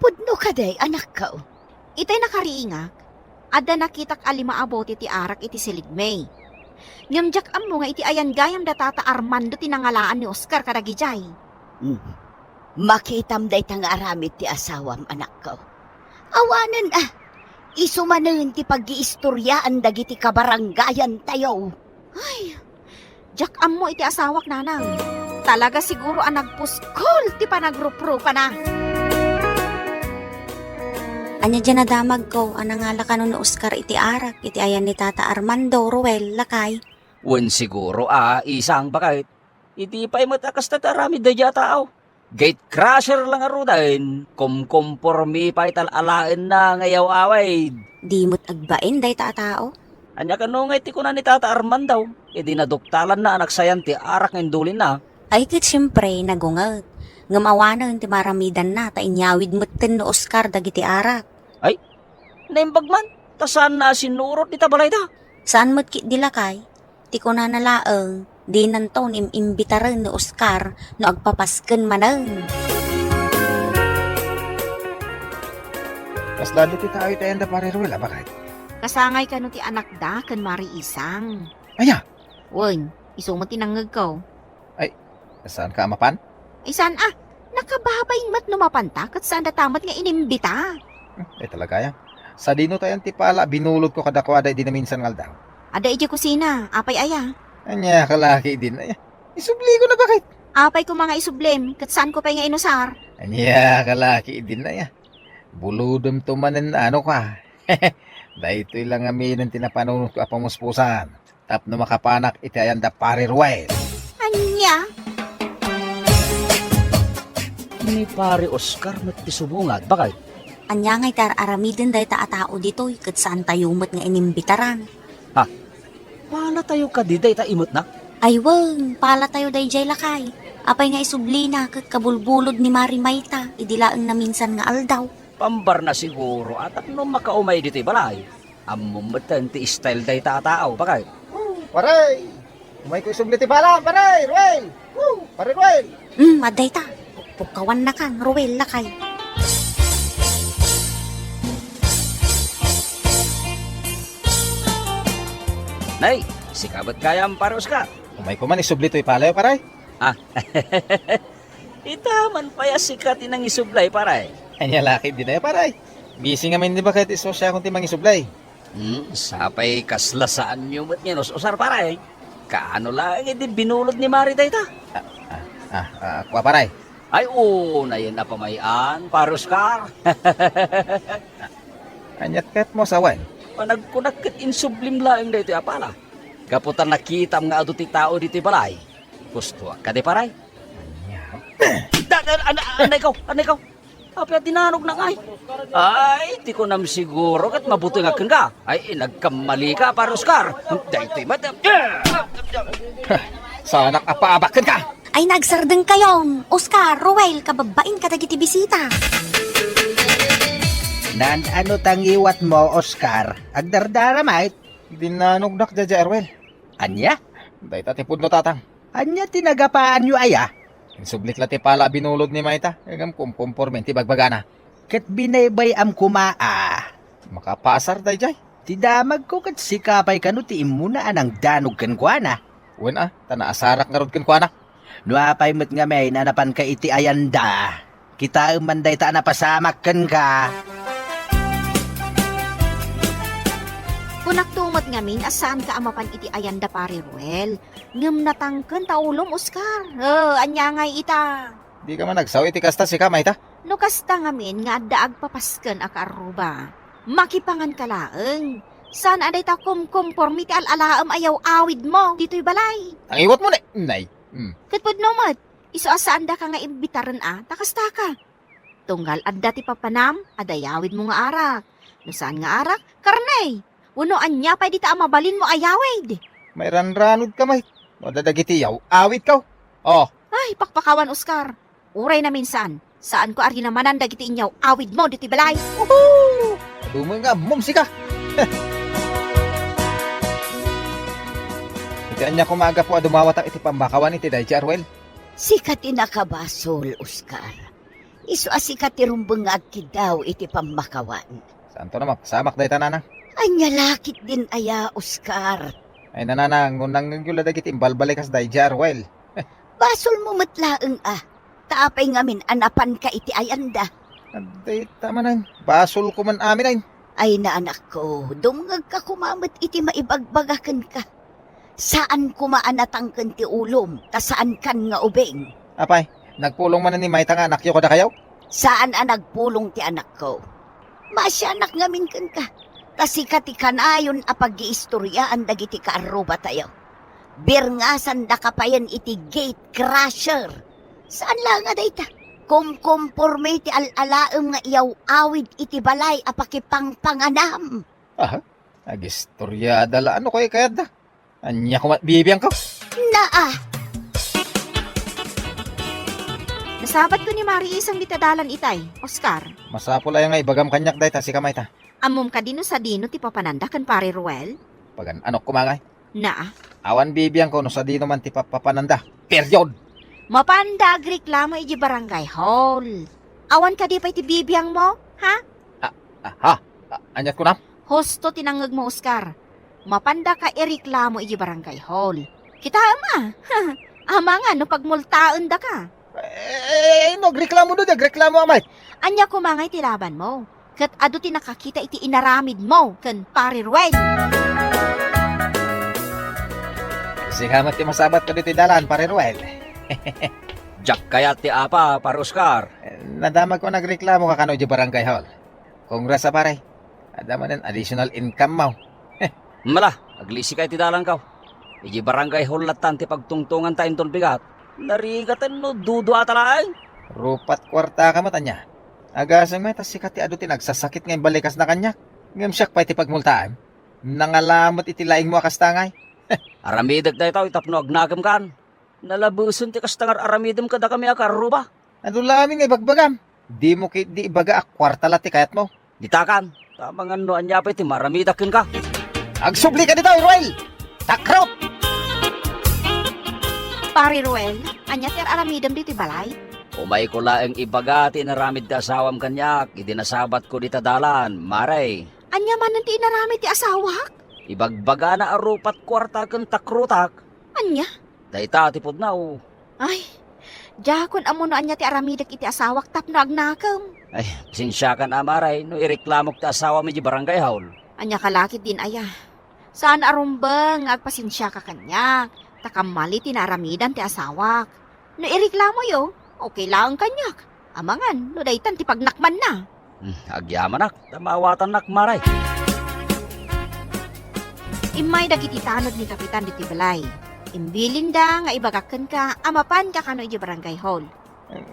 Pudno ka day, anak ka. Itay nakariingak, ada nakitak 5 abot iti arak iti siligmay. Ngam amo nga iti ayan gayam da tata Armando tinangalaan ni Oscar kadagijay. Makitam day tang aramid ti asawam anak ko. Awanan isumanen ti pag-iistoryaan dagiti kabaranggayan tayo. Jak amo iti asawak nanang. Talaga siguro ang nagpuskol ti panagrup-rupa na. Anya dyan nadamag ko, anangala ka nun ni Oscar iti arak, iti ayan ni Tata Armando, Ruel, lakay. Wen siguro isang bakit. Iti pa imatakas na taramid da dya tao. Gate crusher lang aro dahin. Kumkompormi pa italalain na ngayaw away. Di mo't agbain day tao. Anya ka no nga iti ko na ni Tata Armando. Idi naduktalan na anak sayan ti arak ng dulin na. Ay kit siyempre, nagungat. Ngamawanan ti maramidan na, ta inyawid mo't tin no Oscar dagiti arak. Ay, naimbag man. Tasan na sinurot ni tabalay da. Saan mo't kit dilakay? Ti ko na nalaang, di nanton imbitaran ni Oscar no agpapasken manang. Mas lalo ti tayo tayo da pare Ruel, bakit? Kasangay ka no ti anak da kan Mari Isang. Aya, Wen, isumot tinangag ko. saan ka amapan? Ay saan nakababayng mat numapanta kat saan datamat nga inimbita. Talaga yan. Sa dino tayo ti pala, binulod ko kadakwada di na minsan ngal daw. Ada iti kusina, apay aya. Anya, kalaki din. Aya, isubli ko na bakit? Apay ko mga isublem, kat saan ko pa nga inusar. Anya, kalaki din na ya. Buludom tumanin ano ka. Dahito lang amin ang tinapanunod ko apamuspusan. Tap na makapanak iti ayan da pare Ruel. Anya? Ni pare Oscar mattisubungat, bakit? Anya ngay tar aramidin day tao dito, kat saan tayo mo't nga inimbitaran. Wala tayo kadiday ta imot na. Ay wang, pala tayo day jay lakay. Apay nga isubli na, kat kabulbulod ni Mari Mayta, idilaang na minsan nga aldaw. Pambar na siguro at no makaumay dito'y balay. Amumatan ti style day tatao, bakit? Paray! Umay ko isubli ti pala, paray! Ruel! Pare Ruel! Maday ta. Pukawan na kan, Ruel, lakay. Nay, sikabat kaya ang pare Oscar. Umay ko man isubli to'y pala, paray. Itaman pa ya sikat inang isublay, pare. Anya laki din na paray. Busy nga man di ba kahit isosya kung ti mangisublay. Sapay kaslasaan nyo mat nga usar, pare. Kaano lang hindi binulod ni Mari dayta? Kwa paray. Ay, na yun na pamayan, pare Oscar. Anyat kat mo sawan. Panagkunak kat insublim laing dayto apala. Kaputan nakita nga ado ti tao dito balay. Gusto ka di paray? Anay ko. Apya tinanog na ngay. Ay, di ko nam siguro kat mabuti nga ka. Ay, nagkamali ka, pare Oscar. Dayto'y madam. Sana kapaabakan ka. Ay nagsardeng kayon, Oscar, Ruel, kababain ka dagiti bisita. Nan ano tangiwat mo, Oscar? Agdardara mait. Dinanugnak dya Ruel. Anya? Dayta tipod no tatang. Anya tinagapaan nyo aya? Insublit la ti pala binulod ni Mayta. Agam kumpormen ti bagbagana. Kat binaybay am kumaa. Makapasar day jay. Tidamag ko kat sikapay kanu ti imuna anang danog kan kuana. Wen tanaasarak nga rod kan kuana. Nuapay mo't nga may nanapan ka iti ayanda. Kita umanday ta napasamak kan ka. Kunak tumot ngamin, asaan ka amapan iti ayanda pare Ruel. Ngam natangken taulom, Oscar. Anya ngay ita. Di ka man nagsaw iti kasta si ka Mayta. No kasta ngamin nga adda agpapasken akaruba. Makipangan ka laeng. Saan aday ta kumkompormi ti alalaam ayaw awid mo dito'y balay. Ang iwat mo na. Nay. Katpud nomad, iso asaan da ka nga imbitaran takasta ka. Tunggal adda ti papanam, adayawid mo nga arak. No saan nga arak? Karnay. Uno anya pa di ta mabalin mo ayawid. May ranranod ka may. Madadagiti yaw. Awit ka. Oh. Ay, pakpakawan Oscar. Uray na minsan. Saan ko ari namanan dagiti inyaw awid mo dito'y balay. Woohoo! Dumang nga, mumsi ka. Iti anya kumaga po dumawat iti pambakawan iti Dayji Arwel. Sikat inakabasol, Oscar. Iso asikat irumbang agkidaw iti pamakawan. Santo naman, pasamak day tanana. Anya lakit din aya, Oscar. Ay nananang, unang yula dagiti imbalbalikas dayja Ruel. Basol mo matlaeng Taapay ngamin anapan ka iti ayanda. Aday, tama na. Basol ko man amin ay. Ay na anak ko, dumngag ka kumamat iti maibagbagakan ka. Saan kumaanatangkan ti ulom, saan kan nga ubeng? Apay, nagpulong man ni Mayta nga anak ko da kayaw. Saan nagpulong ti anak ko? Masyanak ngamin kan ka. Tasika ti kanayon apag-iistoryaan dagiti kaaruba tayo. Birngasan da kapayan iti gate crusher. Saan lang nga dayta? Kumkumporme ti alalaem nga iyaw awid iti balay apakipangpanganam. Aha, nagistorya dala ano ko'y kayad da. Anya ko bibiyang ko. Naa, Nasabat ko ni Mari isang ditadalan itay, Oscar. Masapol ay nga ibagam kanyak dayta si kamay ta. Amom ka dino sa dino ti papananda kan pare Ruel? Pagan anok kumangay. Naa, Awan bibiyang ko no sa dino man ti papananda. Period. mapanda agreklamo iji barangay hall. Awan ka di pa iti bibiyang mo, ha? Anyat ko na. Hosto tinangag mo, Oscar. Mapanda ka ireklamo iji barangay hall. Kita ama. Ama nga no pagmultaan da ka. Nagreklamo do, nagreklamo amay. Anya kumangay ti laban mo. Kat ado ti nakakita iti inaramid mo kan pare Ruel. Sigamat ti masabat ko dito dalan, pare Ruel. Jack kaya ti apa, para Oscar. Nadamag ko nagreklamo ka kano di barangay hall. Congrats sa pare. Adama ng additional income mo. Mala, aglisi kay ti dalang kaw. Iji barangay hall latan ti pagtungtungan tayo ton bigat. Narigatan no, dudo atalaay. Rupat kwarta ka matanya. Agasang may tasikat ti ado ti nagsasakit ngayon balikas na kanya. Ngam siyak pa iti pagmultaan. Nangalamot iti laing mo akastangay. Aramidag na ito, itapno agnagam kan. Nalabuson ti kastangar aramidem kada kami akaruba. Ano laming ibagbagam? Di mo di ibaga kwarta lati kayat mo. Ditakan, tamang ano anya pa iti maramidakin ka. Agsubli ka dito, Ruel! Takrot! Pare Ruel, anya ter aramidam diti balay? Umay ko laeng ibaga ti naramid ti asawam kanyak. Idinasabat ko dita dalan, maray. Anya man nanti inaramid ti asawak? Ibagbaga na arupat kwarta kan takrutak. Anya? Dayta ti pudnaw. Ay, jakon amo no anya ti aramidak iti asawak tapno agnakam. Ay, sinsya kan amaray, no ireklamok ti asawa mi di barangay haul. Anya kalakit din aya. Saan arumbang agpasinsya ka kanyak. Takamali tinaramidan ti asawak. No ireklamo yo, okay lang kanyak. Amangan, no daytan ti pagnakman na. Agyamanak, tamawatan nak maray. Imay dagiti tanod ni kapitan diti balay. Imbilin da nga ibagakan ka, amapan ka kano iti barangay hall.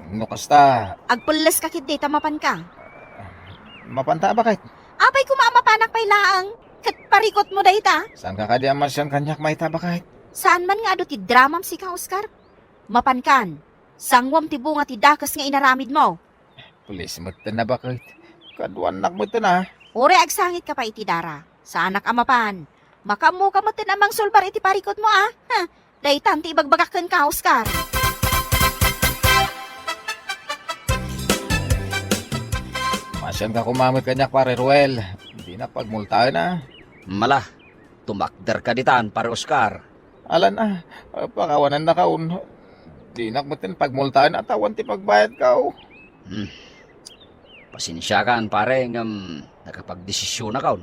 No kasta, Agpulas ka kit data mapan ka. mapanta ba kahit? Apay kumamapanak pay laang, kat parikot mo dayta. Saan ka kadi aman siyang kanyak maita ba kahit? Saan man nga ado ti dramam si ka, Oscar? Mapankan, sangwam ti bunga ti dakas nga inaramid mo. Pulis mo na ba kahit? Kaduan nak mo ito na. Ore agsangit ka pa iti dara. Sa anak amapan. Makamu ka mo tinamang sulbar iti parikot mo Ha? Daytan ti ibagbagakan ka, Oscar. Masyan ka kumamit kanyak pare Ruel. Hindi na pagmultahan na. Mala, tumakder ka ditan, para Oscar. Alan na, pakawanan na kaun. Di na mo tin pagmultahan at awan ti pagbayad ka. Pasinsya kan, pare, ngam nakapagdesisyon na kaun.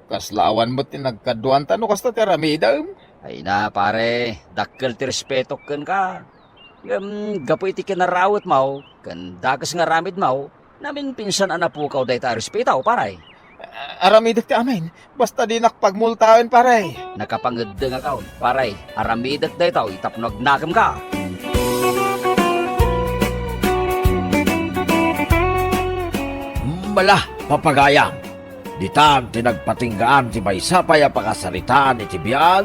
Kaslawan mo tin nagkaduan tano kasta ti aramida. Ay na, pare, dakkel ti respeto ken ka. Gapo iti kinarawat mo, kan dakas nga ramid mo, namin pinsan anapukaw day ta respetaw, pare. Aramidak ti amin, basta di nakpagmultahan pare. Nakapangedde nga kaun, pare, aramidat day taw, itapnog nakam ka. Mala, papagayam. Ditan tinagpatinggaan ti may sapay a pakasaritaan iti biyag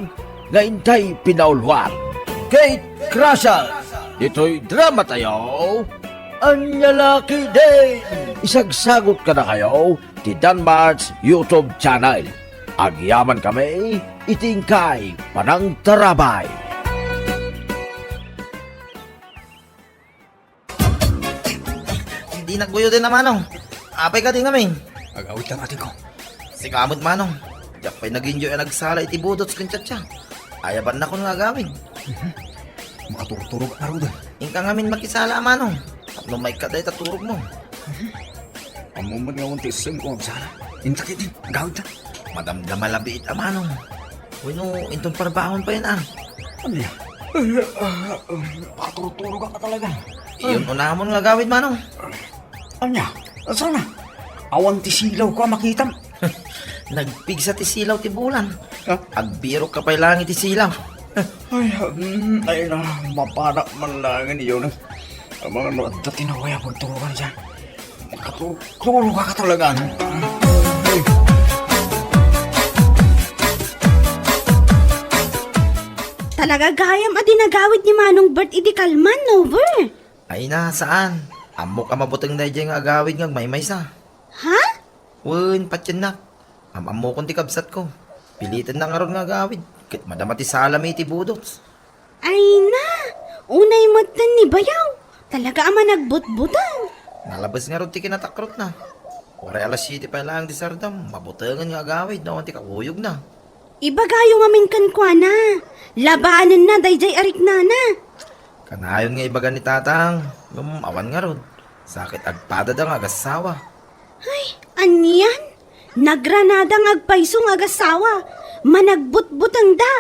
nga intay pinaulwan. Gate Crusher! Dito'y drama tayo. Anyalaki din! Isagsagot ka na kayo ti Danmar's YouTube channel. Agyaman kami, itingkay panang tarabay. Hindi nagbuyo din na manong. Apay ka din namin. Agawit lang atin ko. Sigamot manong. Diyak pa'y nag-enjoy ang nagsala iti budot sa kinchatsa. Ayaban na ko nga gawin. Makaturog-turog aro doon. Ingka ngamin makisala manong. Tapno may kaday taturog mo. Amumad nga unti sim ko magsala. Intakit din, gawin ta. Madamdama labiit amanong. Wino, intong parabahon pa yan ah. Ano yan? Makaturog-turog ka talaga. Iyon unamon nga gawin manong. Anya, sana? Awan ti silaw ko makita. Nagpigsa ti silaw ti bulan. Ha? Agbiro ka pa'y langit ti silaw. Ay na, mapanak man lang yun. Ang mga nood na tinawaya pagturugan dyan. Makatulog ka talaga. Talaga gayam adi nagawid ni Manong Bert idi kalman, no, Ver? Ay na, saan? Amok ka mabutang na dyan nga agawid nga may sa. Ha? Wen, patyan na. Amamo kong ti kabsat ko. Pilitan na nga ron nga agawid. Kit madamati salam iti budots. Ay na, unay matan ni Bayaw. Talaga ama nagbutbutan. Nalabas nga ron ti kinatakrot na. Oray alas 7 pa lang di sardam. Mabutangan nga agawid na ti kakuyog na. Ibagayo nga min kankwana. Labanan na, dayjay arik na na. Kanayon nga ibaga ni tatang. Awan nga ron. Sakit agpada da nga agasawa. Ay, anyan? Nagranadang agpaysong agasawa. Managbutbutang da.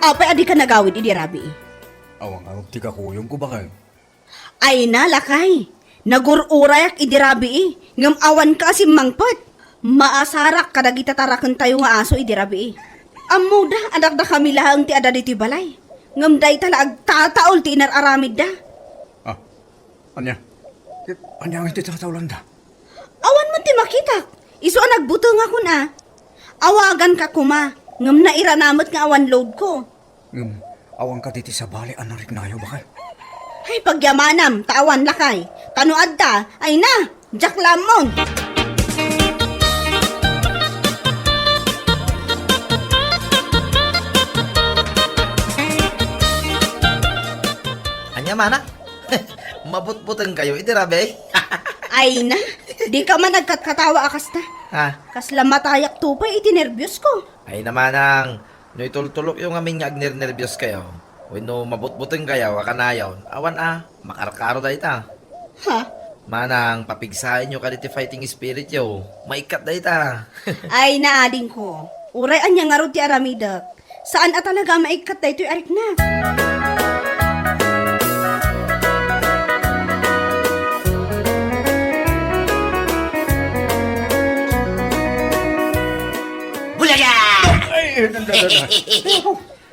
Apay adi ka nagawid, idi Rabi. Awang arog ti kakuyong ko ba kayo? Ay na, lakay. Nagururayak idi Rabi. Ngam awan ka si mangpot. Maasarak kadagitatarakon tayo nga aso idi Rabi. Amuda, anak da kami lahang ti ada di ti balay. Ngam day tala agtataol ti inararamid da. Anya? Anya ang iti tatawlan da? Awan mo ti makita. Iso ang nagbuto nga ko na. Awagan ka kuma. Ngam na iranamot nga awan load ko. Awang ka diti sa bali anarik nayo ba kayo? Ay, pagyamanam, tawan lakay. Tanuad ta, ay na, Jack Lamon. Anya mana? Mabutbutan kayo, iti rabe. Ay na, di ka man nagkatkatawa akas na. Ha? Kasla matayak tupay, itinervyos ko. Ay namanang, no itultulok yung amin nga agner-nervyos kayo. Wino mabutbutan kayo, akanayon. Awan makarkaro da ita. Ha? Manang, papigsahin nyo kaliti fighting spirit yo. Maikat da ita. Ay naading ko. Uray anya nga ro ti aramidak. Saan at talaga maikat da ito'y arik na? Bulaga!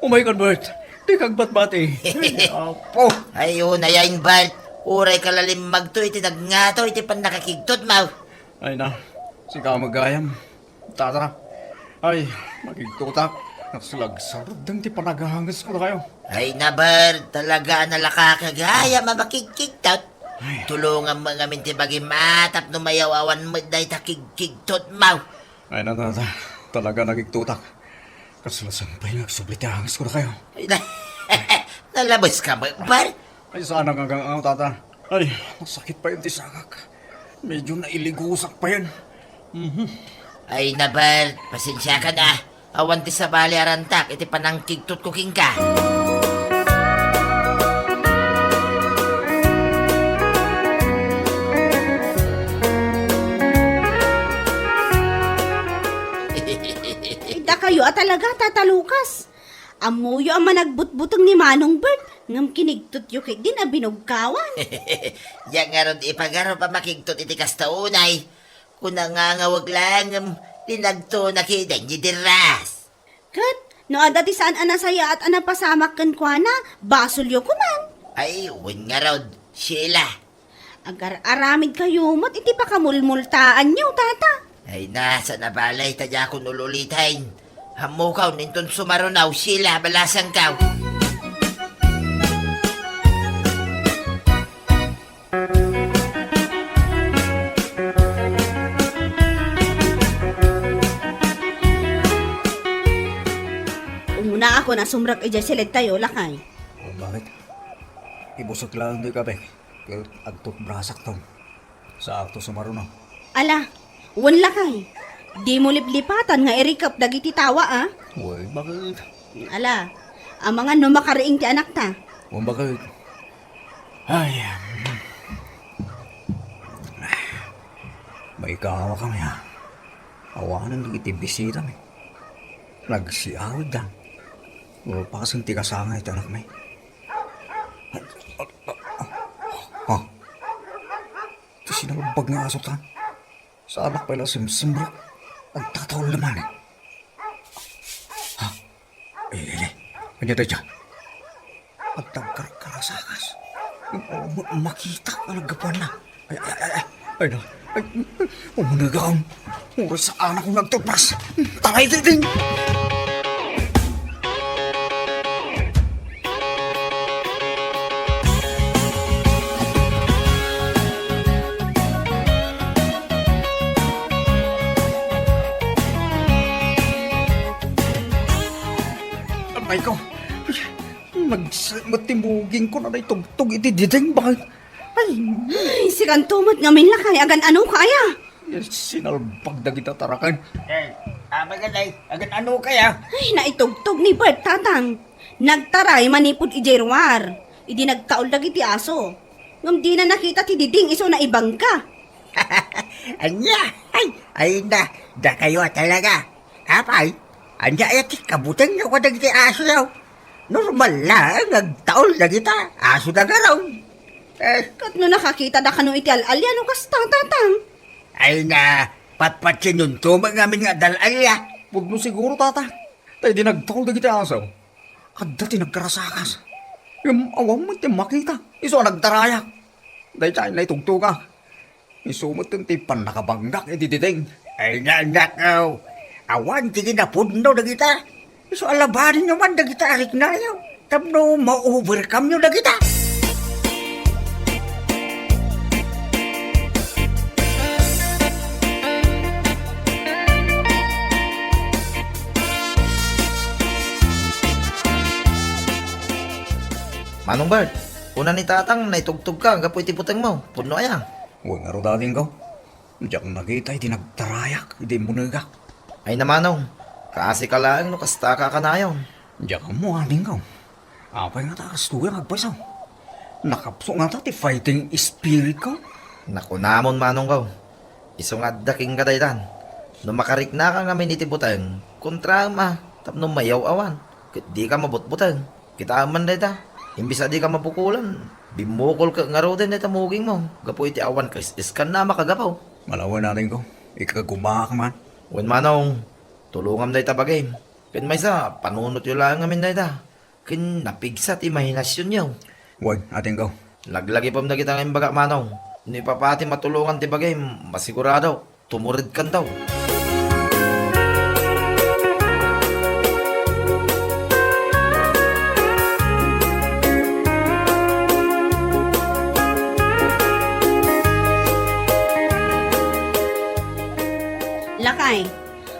Oh my God, Bert. Di kag batbati. Apo. Ayun, ayayin Bart. Uray kalalim magto, iti nagngato, iti pan nakakigtot mau. Ay na, sika magayam. Tata. Ay, magigtutak. Naslagsardang ti panagahangas ko na kayo. Ay na Bart, talaga nalakakagaya mamakigkigtot. Tulungan mo nga minti bagi matap no mayawawan mo dahi takigkigtot mau. Ay na, tata. Talaga nagigtutak. Kasalasan pa yung nagsublitahangas ko na kayo. Ay na, nalabas ka mo, Bart. Ay, sana hanggang ang tata. Ay, masakit pa yung tisakak. Medyo nailigusak pa yan. Ay na Bart, pasensya ka na. Awan ti sa bali arantak, iti panangkigtot ko king ka. Ida kayo at talaga tatalukas. Amuyo ang managbutbutong ni Manong Bert. Ngam kinigtot yu kay din a binugkawan. Yang nga ron ipagaro pa makigtot iti kastaunay. Kuna nga ngawag lang, tinagto na kidan di diras. Kat, no ada ti saan anasaya at anapasamak kan kwa na, basol yu kuman. Ay, win nga ron, Sheila. Agar aramid kayo mo't iti pakamulmultaan niyo, tata. Ay nasa nabalay tadya ko nululitain. Hamukaw ninton sumarunaw, Sheila, balasang kaw. Una ako na sumrak ijay silid tayo, lakay. O bakit? Ibusok lang di ka, Bek. Kaya agtot brasak to. Sa akto sumaruno. Ala, wan lakay. Di mo liplipatan nga irikap dagiti tawa, ah. Uy, bakit? Ala, ang mga numakariing ti anak ta. O bakit? Ay, may kawa kami ha. Awanan ng itibisita may. Nagsiawid lang. O pa kasing tikasanga ito anak may. Ha? Ito sinabag nga aso tan. Sa anak pala simsimbrok. Nagtataon naman eh. Ha? Kanya tayo dyan. Pagtagkarasakas. Makita ka naggapuan na. Ay, umunagaon. Oras sa anak kong nagtupras. Taray din. Abay ko. Magsimugin ko na na itugtog itidideng. Bakit? Ay, si kantumot ngamin lakay, agan ano kaya? Sinalbag na kita tarakan. Agad ano kaya? Ay, naitugtog ni Bert tatang. Nagtaray manipod ijerwar. Idi nagkaol dagiti aso. Ngam di na nakita ti diding iso na ibang ka. Anya, ay na, da kayo talaga. Apay, anya ay kabutang na wadag ti aso yaw. Normal lang, nagtaol na kita, aso na garaw. Kat no nakakita da kano iti alalya no kas tatang. Ay na, patpatsin nun tumang namin nga dalalya. Huwag mo siguro, tata. Tayo di nagtawal na kita asaw. At dati nagkarasakas. Yung awang mo makita. Iso nagtarayak. Dahil tayo na itugtuga. Isumot yung tipan nakabanggak itititing. Ay na, nakaw. Awan, tigin na puno na kita. Iso alabarin naman na kita arik na yaw. Tapno, ma-overcome nyo na kita. Manong Bert, una ni tatang naitugtog ka, gapoy ti puteng mo. Puno ayang. Huwag nga ro dating ko. Diyak nakita, hindi nagtarayak. Hindi mo nagak. Ay na manong, kasi ka lang no kasta ka kanayon. Diyak mo ating ko. Apay nga takas tuyang agpasaw. Nakapso nga ti fighting spirit ko. Naku namon manong ko. Iso nga daking kadaytan. No makarik na ka nga miniti puteng, kontra ma, tapno mayaw awan. Di ka mabutbuteng. Kita aman dayta. Imbis na di ka mapukulan, bimukol ka nga ro din na tamuging mo. Gapo iti awan ka, iskan na makagapaw. Malawan natin ko. Ikagumak man. Wen manong, tulungam day ta bagay. Ken may sa, panunot yun lang ngamin day ta. Ken napigsat imahinasyon yaw. Huwag ating ko. Laglagi pam na kita ngayon baga manong. Ni papati matulungan ti bagay, masigurado, tumurid kan daw. Lakay,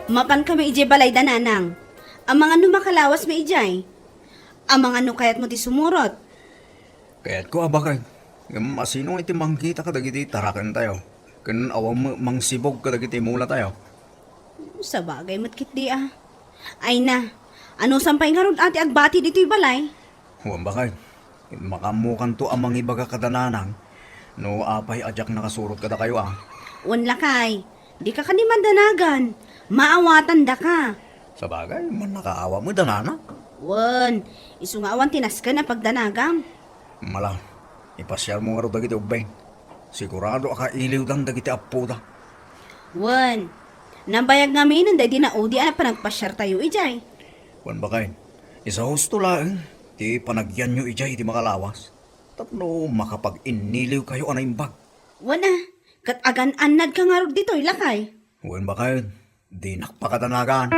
mapan kami ijay balay dananang. Ang mga numakalawas may ijay. Ang mga nukayat mo ti sumurot. Kaya't ko abakay. Masinong iti mangkita ka dagiti tarakan tayo. Kan awang mangsibog ka dagiti mula tayo. Sa bagay matkit di ah. Ay na, ano sampay nga ron ati agbati dito'y balay? Huwag bakay. Makamukan to amang ibaga kadananang. No apay ajak nakasurot ka da kayo ah. Wan lakay, di ka kaniman danagan. Maawatan da ka. Sa bagay, man nakaawa mo danana. Wan, isungawan tinaskan na pagdanagam. Malang, ipasyal mo nga ro dagiti ubeng. Sigurado ka iliw dang dagiti apo da. Wan, nabayag namin nanday di na udi na panagpasyar tayo ijay. Wan bakay, isa husto lang. Di panagyan nyo ijay di makalawas. Tapno makapag-iniliw kayo anaimbag. Wan ah, kat agan-anad ka nga ro dito'y lakay. Wan bakay, di nakpakatanagan.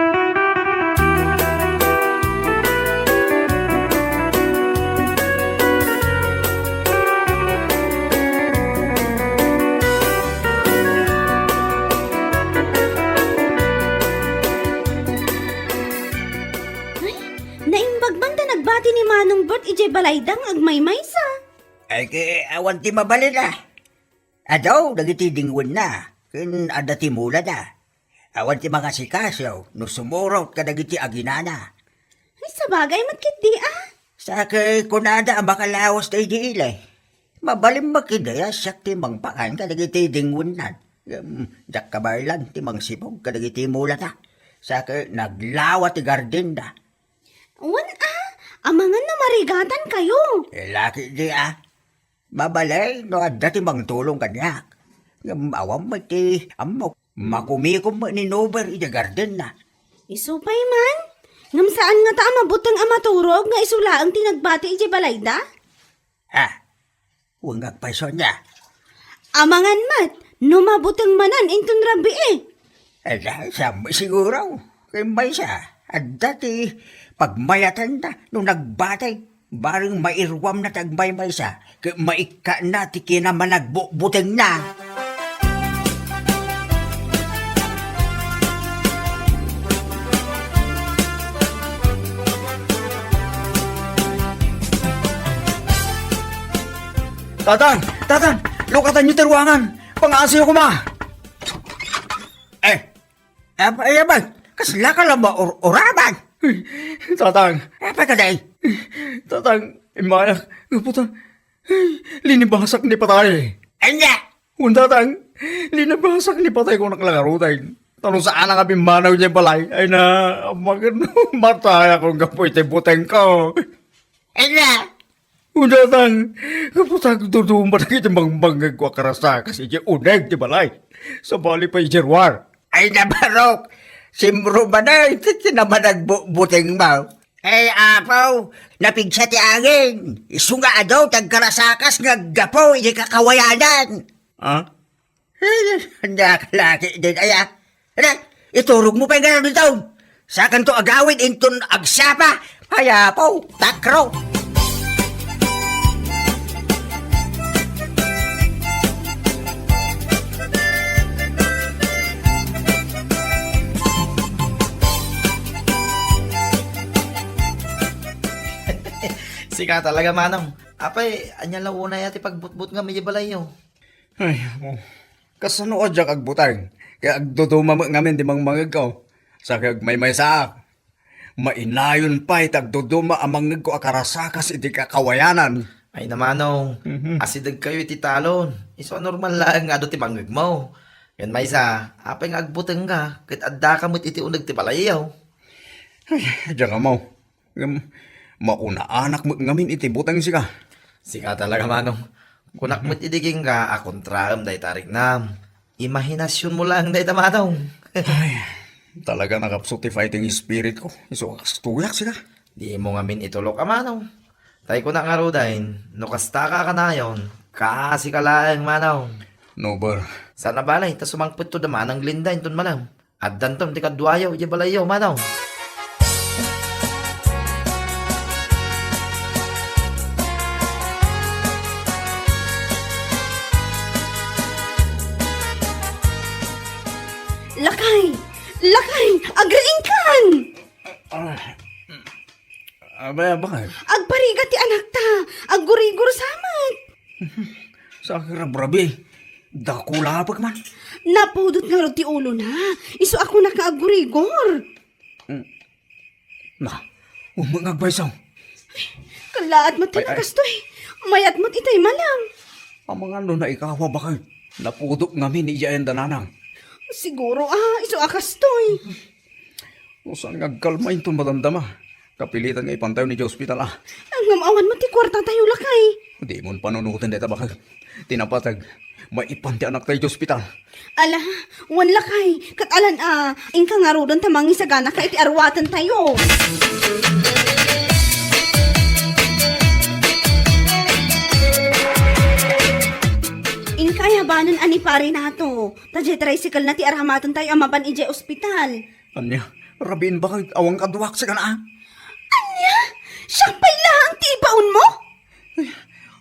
ti ni Manong Bert ije balaydang agmaymaysa. Ay kay awan ti mabalin na. Adaw, dagiti dingwin na. Kin ada ti mula na. Awan ti mga sikasyaw, no sumurot ka dagiti aginana. Ay, sa bagay matkit di Sa kay kunada ang makalawas tayo di ilay. Mabalim makidaya siya ti mangpakan ka dagiti dingwin na. Jak kabarlan ti mangsibog ka dagiti mula na. Sa kay naglawa ti garden na. Wan amangan na marigatan kayo. Laki di Mabalay no adda ti mangtulong kanyak. Awam mo ti amok. Makumikom mo ni Nober iti garden na. Isupay man. Ngam saan nga ta mabutang amaturog nga isulaang tinagbati ije balayda? Huwag agpaiso niya. Amangan mat, no mabutang manan inton rabi Sama siguro. Kay may siya. At dati, pagmayatan na, nung nagbatay, barang mairwam na tagmay siya. Kay maika na, tiki naman nagbuteng na. Tatang, lukatan niyo tiruangan. Pangasiyo ko ma. Ba? Kasla ka lang ba oraban? Tatang, Ka day? tatang, imayak, putang, linibasak ni patay. Anya! Kung tatang, linibasak ni patay kung naklagarutay. Tanong saan ang abing manaw niya balay, ay na, matay akong kapoy buteng ko. Anya! Kung tatang, kaputang dudumba na kitang banggag ko akarasa kasi di uneg di balay. Sa bali pa ijerwar. Ay nabarok! Simro ba na? Iti naman nagbuteng mo. Apaw, napigsa ti angin. Isunga daw, tagkarasakas nga gapo, hindi kakawayanan. Handa ka laki din, iturog mo pa yung gano'n dito. Sa kanto agawin, inton agsapa. Kaya po, takro. Sika talaga, Manong. Apay, anya launa yati pagbutbut nga may balayo. Ay, mo. Kasano ka dyan agbutang? Kaya agduduma ngamin di mang mangag ko. Sa kag may saak. Mainayon pa agduduma ang mangag ko akarasakas iti kakawayanan. Ay na, Manong. Asidag kayo iti talon. Iso normal lang nga do ti mangag mo. Yan may sa, apay nga agbutang ka. Kahit adda ka mo't iti unag ti balayo. Ay, dyan ka mo. Mauna anak mo ngamin iti butang sika. Sika talaga, Manong. Kunak mo't idiging ka, akontraam day tarik nam. Imahinasyon mo lang day Manong. Ay, talaga nakapsot ti fighting spirit ko. Iso kastuyak sika. Di mo ngamin itulok, Manong. Tay ko na nga rodain, no kasta ka kanayon, kasi ka lang, Manong. Nober. Sana balay, ta sumangput to daman ang glinda, inton malam. At dantom, di ka duwayo, di balayo, Manong. Lakay, agraing kan! Abay, bakit? Agparigat ti anak ta, aggurigur samat. Sa kirabrabi, dakula pag man. Napudot nga ti ulo na, iso ako nakaagurigor. Na, umangagbaysaw. Kalaat mo tinagastoy, mayat mo't itay malang. Ang mga na ikawa bakit? Napudok ngamin iyayan dananang. Siguro iso akastoy. Saan nga kalmain itong madamdama? Kapilitan nga ipantayo ni hospital Ang ngamawan mo ti kwarta tayo lakay. Di mo panunutin dito bakit? Tinapatag, maipanti anak tayo hospital. Ala, wan lakay, katalan ingka nga rodon tamangi sa gana ka iti arwatan tayo. Inkaya banon ani pare nato. Tadje tricycle na ti arhamatan tayo amapan ije ospital. Anya, rabin bakit awang kaduwak sa kana? Anya? Siyang lang ti ibaon mo?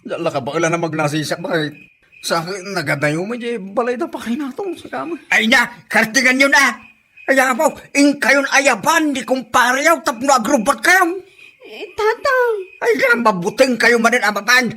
Dala ka ba na magnasisak bakit? Sa akin, nagadayo mo balay na pa kayo natong sa kama. Ay na, kartingan nyo na. Kaya po, kayon ayaban, di kumpare yaw, tapno agrubot kayo. Tatang. Ay, mabuting kayo manin amapan.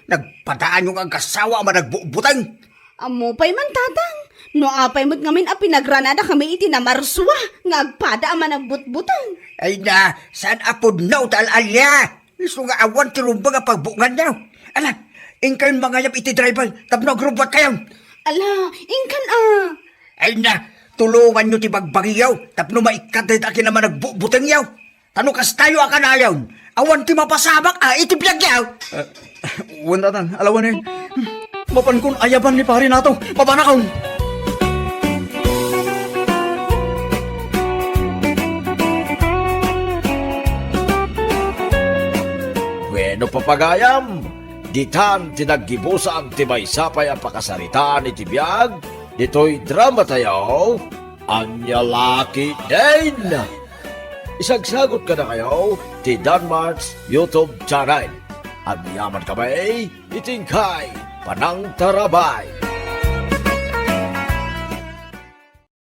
Nagpadaan yung ang kasawa man nagbubutang. Amo pa'y man, tatang. No apay mo't ngamin a pinagranada kami iti na marswa. Ngagpada man nagbutbutang. Ay na, saan apod na utal-alya? Iso nga awan ti rumba nga pagbungan niyo. Ala, ingkayon mga yap iti driver, tapno grubat kayo. Ala, ingkan Ay na, tulungan nyo ti bagbagiyaw, tapno maikatid akin naman nagbubutang yaw. Tano kas tayo akan ayaw. Awan ti mapasabak, iti biagyaw. Wala tan, alawan eh. Mapan kun ayaban ni pare nato, mabanakaw. Bueno papagayam, ditan tinaggibusa ang tibay sapay ang pakasaritaan ni Tibiyag, dito'y drama tayo, Anya Lucky Din. Isagsagot ka na kayo, ti Danmarks YouTube channel. Ang yaman kami, itingkay, Panang Tarabay.